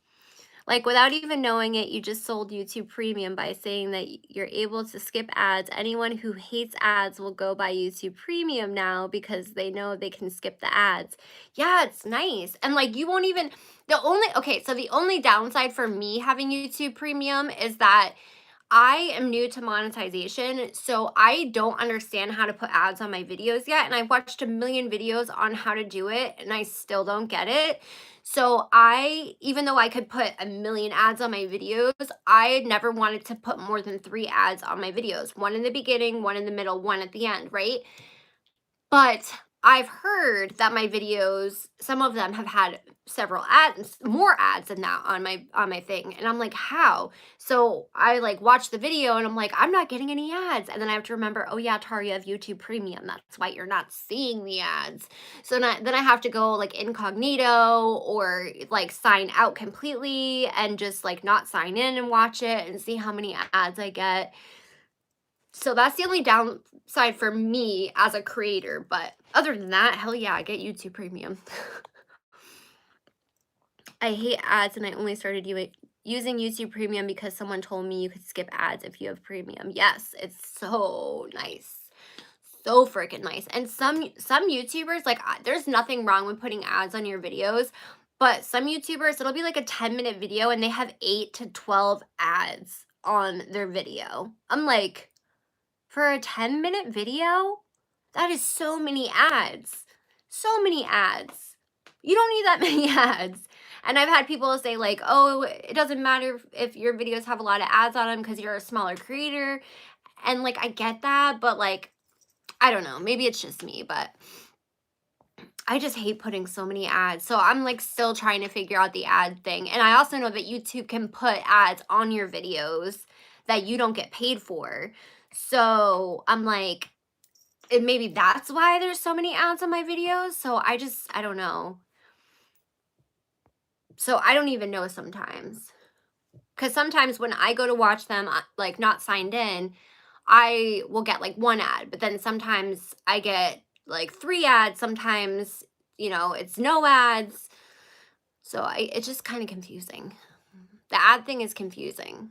Like, without even knowing it, you just sold YouTube Premium by saying that you're able to skip ads. Anyone who hates ads will go buy YouTube Premium now because they know they can skip the ads. Yeah, it's nice. And like, you won't even, so the only downside for me having YouTube Premium is that I am new to monetization, so I don't understand how to put ads on my videos yet. And I've watched a million videos on how to do it, and I still don't get it. So even though I could put a million ads on my videos, I never wanted to put more than 3 ads on my videos. One in the beginning, one in the middle, one at the end, right? But I've heard that my videos, some of them have had several ads, more ads than that on my thing. And I'm like, how? So I like watch the video and I'm like, I'm not getting any ads. And then I have to remember, oh yeah, Tarrah, you have YouTube Premium. That's why you're not seeing the ads. So then I have to go like incognito or like sign out completely and just like not sign in and watch it and see how many ads I get. So that's the only downside for me as a creator, but other than that, hell yeah, I get YouTube Premium. I hate ads and I only started using YouTube Premium because someone told me you could skip ads if you have Premium. Yes, it's so nice. So freaking nice. And some YouTubers, like, there's nothing wrong with putting ads on your videos, but some YouTubers, it'll be like a 10-minute video and they have 8 to 12 ads on their video. I'm like, for a 10-minute video? That is so many ads. So many ads. You don't need that many ads. And I've had people say like, oh, it doesn't matter if your videos have a lot of ads on them because you're a smaller creator. And like, I get that, but like, I don't know. Maybe it's just me, but I just hate putting so many ads. So I'm like still trying to figure out the ad thing. And I also know that YouTube can put ads on your videos that you don't get paid for. So I'm like, and maybe that's why there's so many ads on my videos. So I don't know. So I don't even know sometimes. Because sometimes when I go to watch them, like not signed in, I will get like 1 ad. But then sometimes I get like 3 ads. Sometimes, it's no ads. So it's just kind of confusing. The ad thing is confusing.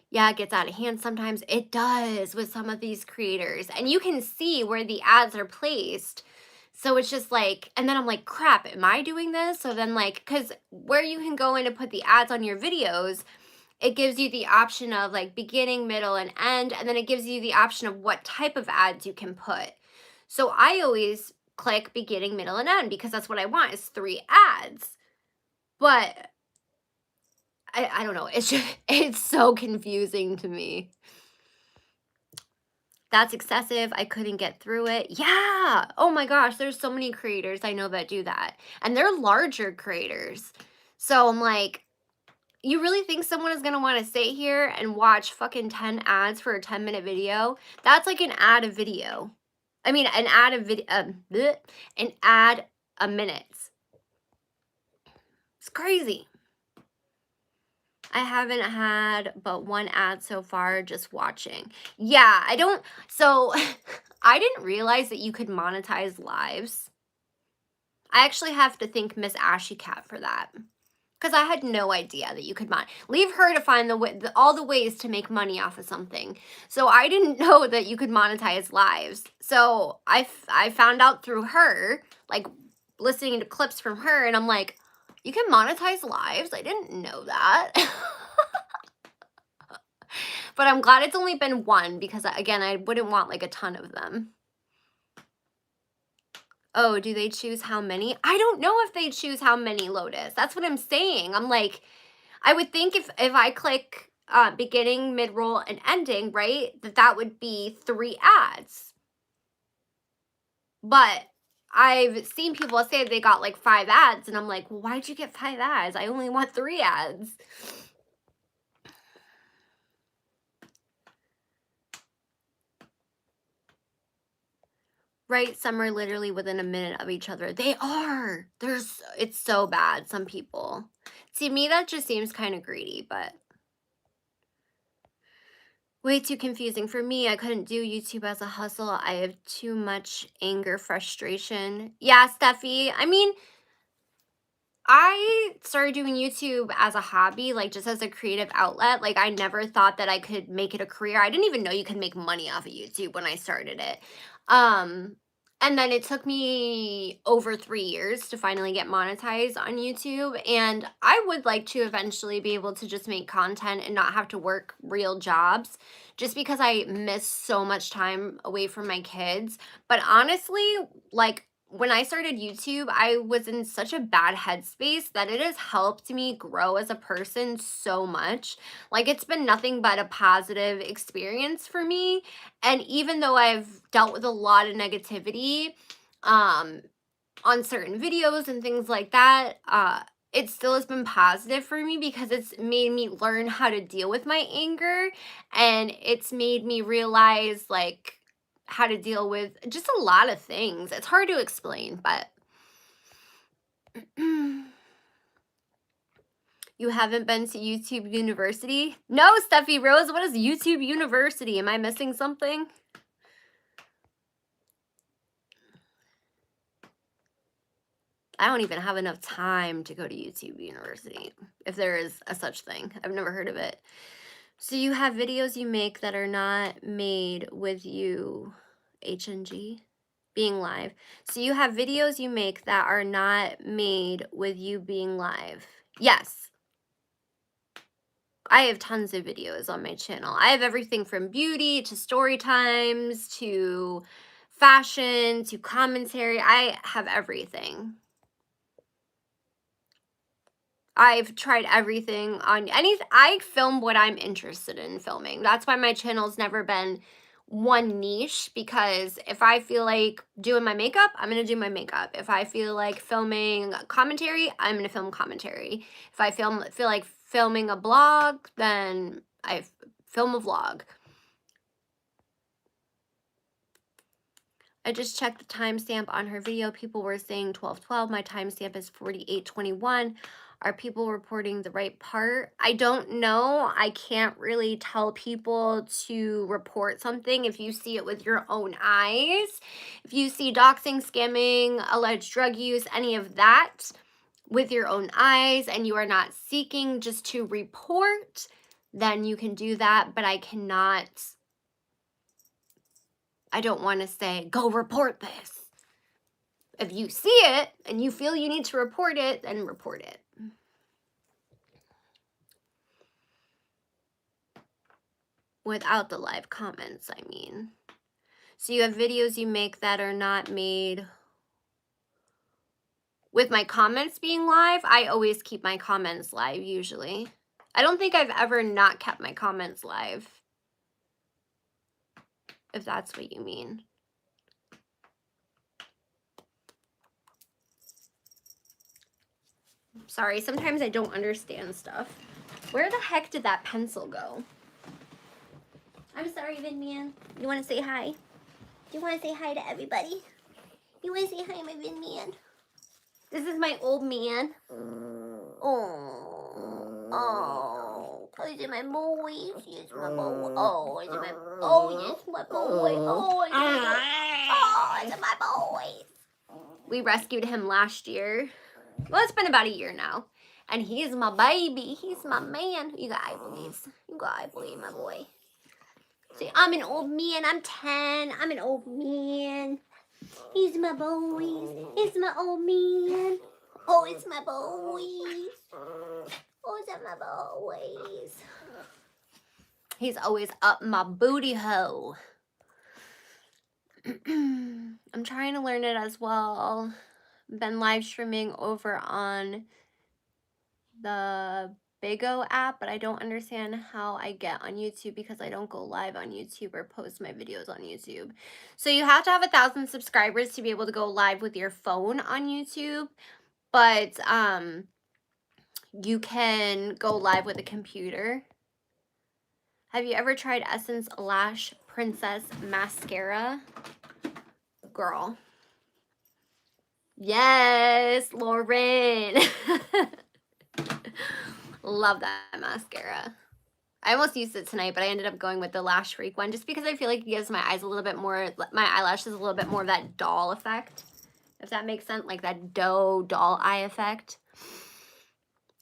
Yeah, it gets out of hand sometimes. It does with some of these creators. And you can see where the ads are placed. So it's just like, and then I'm like, crap, am I doing this? So then like, because where you can go in and put the ads on your videos, it gives you the option of like beginning, middle, and end. And then it gives you the option of what type of ads you can put. So I always click beginning, middle, and end because that's what I want is 3 ads. But I don't know. It's so confusing to me. That's excessive. I couldn't get through it. Yeah. Oh my gosh. There's so many creators I know that do that. And they're larger creators. So I'm like, you really think someone is going to want to sit here and watch fucking 10 ads for a 10-minute video? That's like an ad a video. I mean, an ad a video, an ad a minute. It's crazy. I haven't had but 1 ad so far, just watching. Yeah, so I didn't realize that you could monetize lives. I actually have to thank Msashycat for that. Because I had no idea that you could leave her to find all the ways to make money off of something. So I didn't know that you could monetize lives. So I found out through her, like listening to clips from her, and I'm like, you can monetize lives? I didn't know that. But I'm glad it's only been one because, again, I wouldn't want like a ton of them. Oh, do they choose how many? I don't know if they choose how many, Lotus. That's what I'm saying. I'm like, I would think if I click beginning, mid-roll, and ending, right, that would be 3 ads. But I've seen people say they got like 5 ads, and I'm like, well, why'd you get 5 ads? I only want 3 ads. Right? Some are literally within a minute of each other. They are. It's so bad, some people. To me, that just seems kind of greedy, but way too confusing for me. I couldn't do YouTube as a hustle. I have too much anger, frustration. Yeah, Steffi. I mean, I started doing YouTube as a hobby, like just as a creative outlet. Like I never thought that I could make it a career. I didn't even know you could make money off of YouTube when I started it. Um, and then it took me over 3 years to finally get monetized on YouTube. And I would like to eventually be able to just make content and not have to work real jobs just because I miss so much time away from my kids. But honestly, like when I started YouTube, I was in such a bad headspace that it has helped me grow as a person so much. Like it's been nothing but a positive experience for me. And even though I've dealt with a lot of negativity um on certain videos and things like that, it still has been positive for me because it's made me learn how to deal with my anger, and it's made me realize like how to deal with just a lot of things. It's hard to explain, but you haven't been to YouTube University? No, Steffi Rose, what is YouTube University? Am I missing something? I don't even have enough time to go to YouTube University, if there is a such thing. I've never heard of it. So you have videos you make that are not made with you, HNG, being live. So you have videos you make that are not made with you being live. Yes. I have tons of videos on my channel. I have everything from beauty to story times to fashion to commentary. I have everything. I've tried everything on I film what I'm interested in filming. That's why my channel's never been one niche, because if I feel like doing my makeup, I'm going to do my makeup. If I feel like filming commentary, I'm going to film commentary. If I feel like filming a vlog, then I film a vlog. I just checked the timestamp on her video. People were saying 12:12. My timestamp is 48:21. Are people reporting the right part? I don't know. I can't really tell people to report something if you see it with your own eyes. If you see doxing, scamming, alleged drug use, any of that with your own eyes, and you are not seeking just to report, then you can do that. But I don't want to say, go report this. If you see it and you feel you need to report it, then report it. Without the live comments, I mean. So you have videos you make that are not made with my comments being live. I always keep my comments live, usually. I don't think I've ever not kept my comments live, if that's what you mean. Sorry, sometimes I don't understand stuff. Where the heck did that pencil go? I'm sorry, Vin Man. You want to say hi? Do you want to say hi to everybody? You want to say hi, my Vin Man? This is my old man. Oh, is it my boy? Yes, my boy. Oh, is it my? Oh, yes, my boy. Oh, is it my boy? We rescued him last year. Well, it's been about a year now, and he's my baby. He's my man. You guys believe? You guys believe my boy? See, I'm an old man. I'm 10. I'm an old man. He's my boys. It's my old man. Oh, it's my boys. Oh, it's my boys. He's always up my booty hole. I'm trying to learn it as well. Been live streaming over on the Bigo app, but I don't understand how I get on YouTube because I don't go live on YouTube or post my videos on YouTube. So you have to have 1,000 subscribers to be able to go live with your phone on YouTube, but you can go live with a computer. Have you ever tried Essence Lash Princess Mascara? Girl. Yes, Lauren. Love that mascara. I almost used it tonight, but I ended up going with the Lash Freak one just because I feel like it gives my eyes a little bit more, my eyelashes a little bit more of that doll effect. If that makes sense, like that doll eye effect.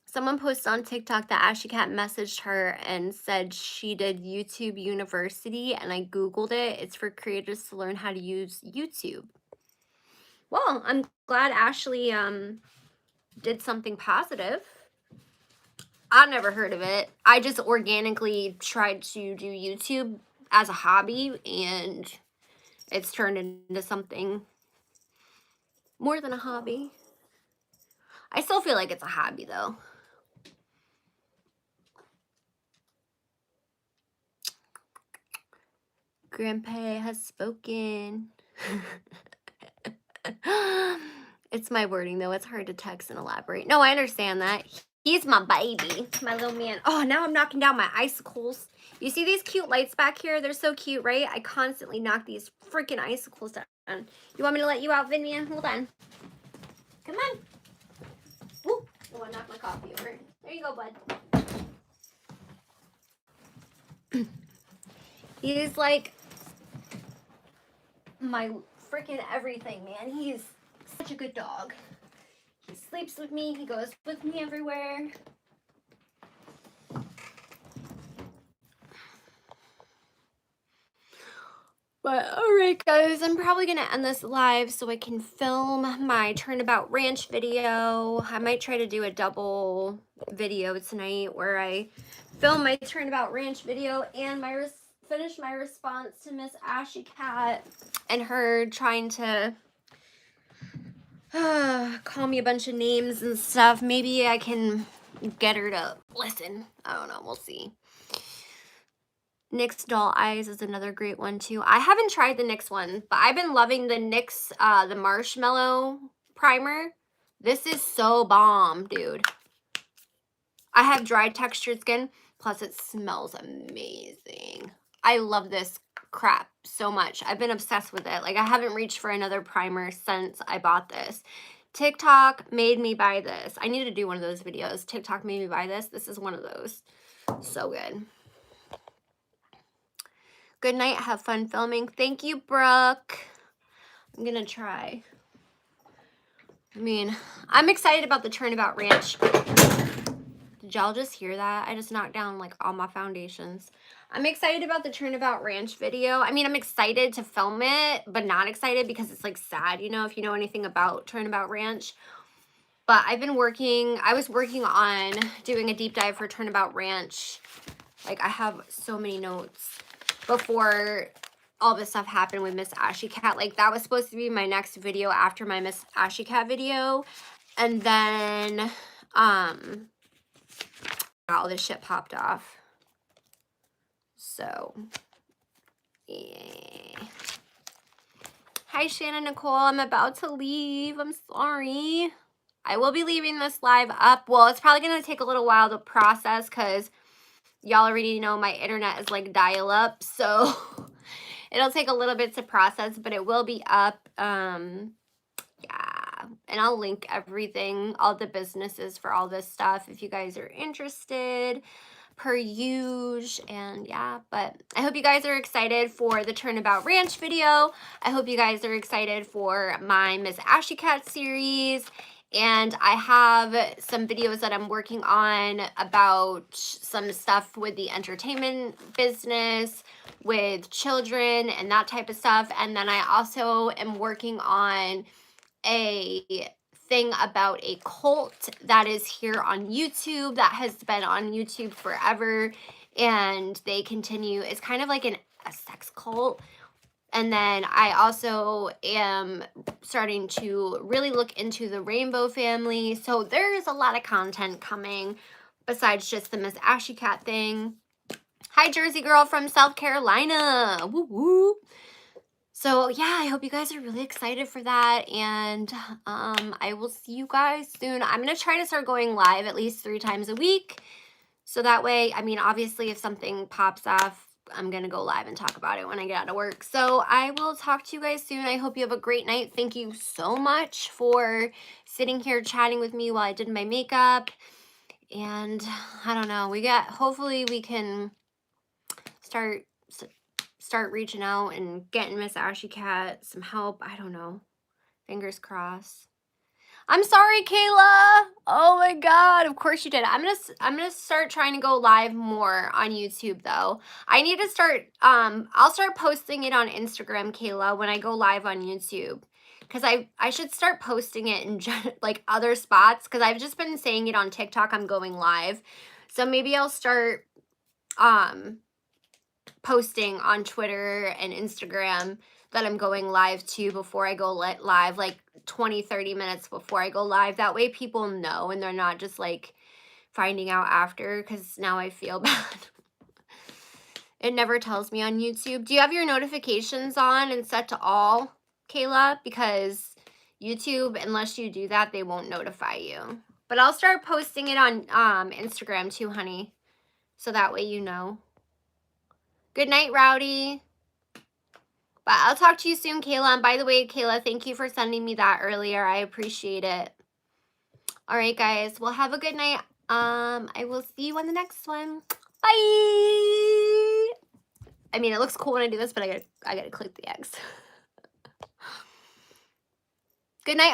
Someone posted on TikTok that Msashycat messaged her and said she did YouTube University, and I Googled it. It's for creators to learn how to use YouTube. Well, I'm glad Ashley did something positive. I've never heard of it. I just organically tried to do YouTube as a hobby, and it's turned into something more than a hobby. I still feel like it's a hobby, though. Grandpa has spoken. It's my wording, though. It's hard to text and elaborate. No, I understand that. He's my baby, my little man. Oh, now I'm knocking down my icicles. You see these cute lights back here? They're so cute, right? I constantly knock these freaking icicles down. You want me to let you out, Vivian? Hold on. Come on. Woo. Oh, I knocked my coffee over. There you go, bud. He's like my freaking everything, man. He's such a good dog. He sleeps with me. He goes with me everywhere. But alright guys, I'm probably going to end this live so I can film my Turnabout Ranch video. I might try to do a double video tonight where I film my Turnabout Ranch video and finish my response to Msashycat and her trying to call me a bunch of names and stuff. Maybe I can get her to listen. I don't know. We'll see. NYX Doll Eyes is another great one too. I haven't tried the NYX one, but I've been loving the NYX, the Marshmallow Primer. This is so bomb, dude. I have dry textured skin, plus it smells amazing. I love this crap so much. I've been obsessed with it. Like, I haven't reached for another primer since I bought this. TikTok made me buy this. I need to do one of those videos. TikTok made me buy this. This is one of those. So good. Good night. Have fun filming. Thank you, Brooke. I'm going to try. I mean, I'm excited about the Turnabout Ranch. Did y'all just hear that? I just knocked down like all my foundations. I'm excited about the Turnabout Ranch video. I mean, I'm excited to film it, but not excited because it's like sad, you know, if you know anything about Turnabout Ranch. But I was working on doing a deep dive for Turnabout Ranch. Like, I have so many notes before all this stuff happened with Msashycat. Like, that was supposed to be my next video after my Msashycat video. And then, all this shit popped off. So, yeah. Hi, Shannon Nicole. I'm about to leave. I'm sorry. I will be leaving this live up. Well, it's probably going to take a little while to process because y'all already know my internet is like dial-up. So, it'll take a little bit to process, but it will be up. Yeah. And I'll link everything, all the businesses for all this stuff if you guys are interested, per usual. And yeah, but I hope you guys are excited for the Turnabout Ranch video. I hope you guys are excited for my Msashycat series. And I have some videos that I'm working on about some stuff with the entertainment business, with children and that type of stuff. And then I also am working on a thing about a cult that is here on YouTube, that has been on YouTube forever. and they continue. It's kind of like a sex cult. And then I also am starting to really look into the rainbow family. So there's a lot of content coming besides just the Msashycat thing. Hi, Jersey girl from South Carolina. Woo woo. So yeah, I hope you guys are really excited for that. And I will see you guys soon. I'm going to try to start going live at least 3 times a week. So that way, I mean, obviously if something pops off, I'm going to go live and talk about it when I get out of work. So I will talk to you guys soon. I hope you have a great night. Thank you so much for sitting here chatting with me while I did my makeup. And I don't know, hopefully we can start reaching out and getting Msashycat some help. I don't know. Fingers crossed. I'm sorry, Kayla. Oh my God. Of course you did. I'm gonna start trying to go live more on YouTube though. I need to start, I'll start posting it on Instagram, Kayla, when I go live on YouTube. Cause I should start posting it in like other spots. Cause I've just been saying it on TikTok, I'm going live. So maybe I'll start, posting on Twitter and Instagram that I'm going live too before I go live, like 20-30 minutes before I go live. That way people know and they're not just like finding out after, because now I feel bad. It never tells me on YouTube. Do you have your notifications on and set to all, Kayla? Because YouTube, unless you do that, they won't notify you. But I'll start posting it on Instagram too, honey, so that way you know. Good night, Rowdy. But I'll talk to you soon, Kayla. And by the way, Kayla, thank you for sending me that earlier. I appreciate it. All right, guys. Well, have a good night. I will see you on the next one. Bye. I mean, it looks cool when I do this, but I gotta click the X. Good night.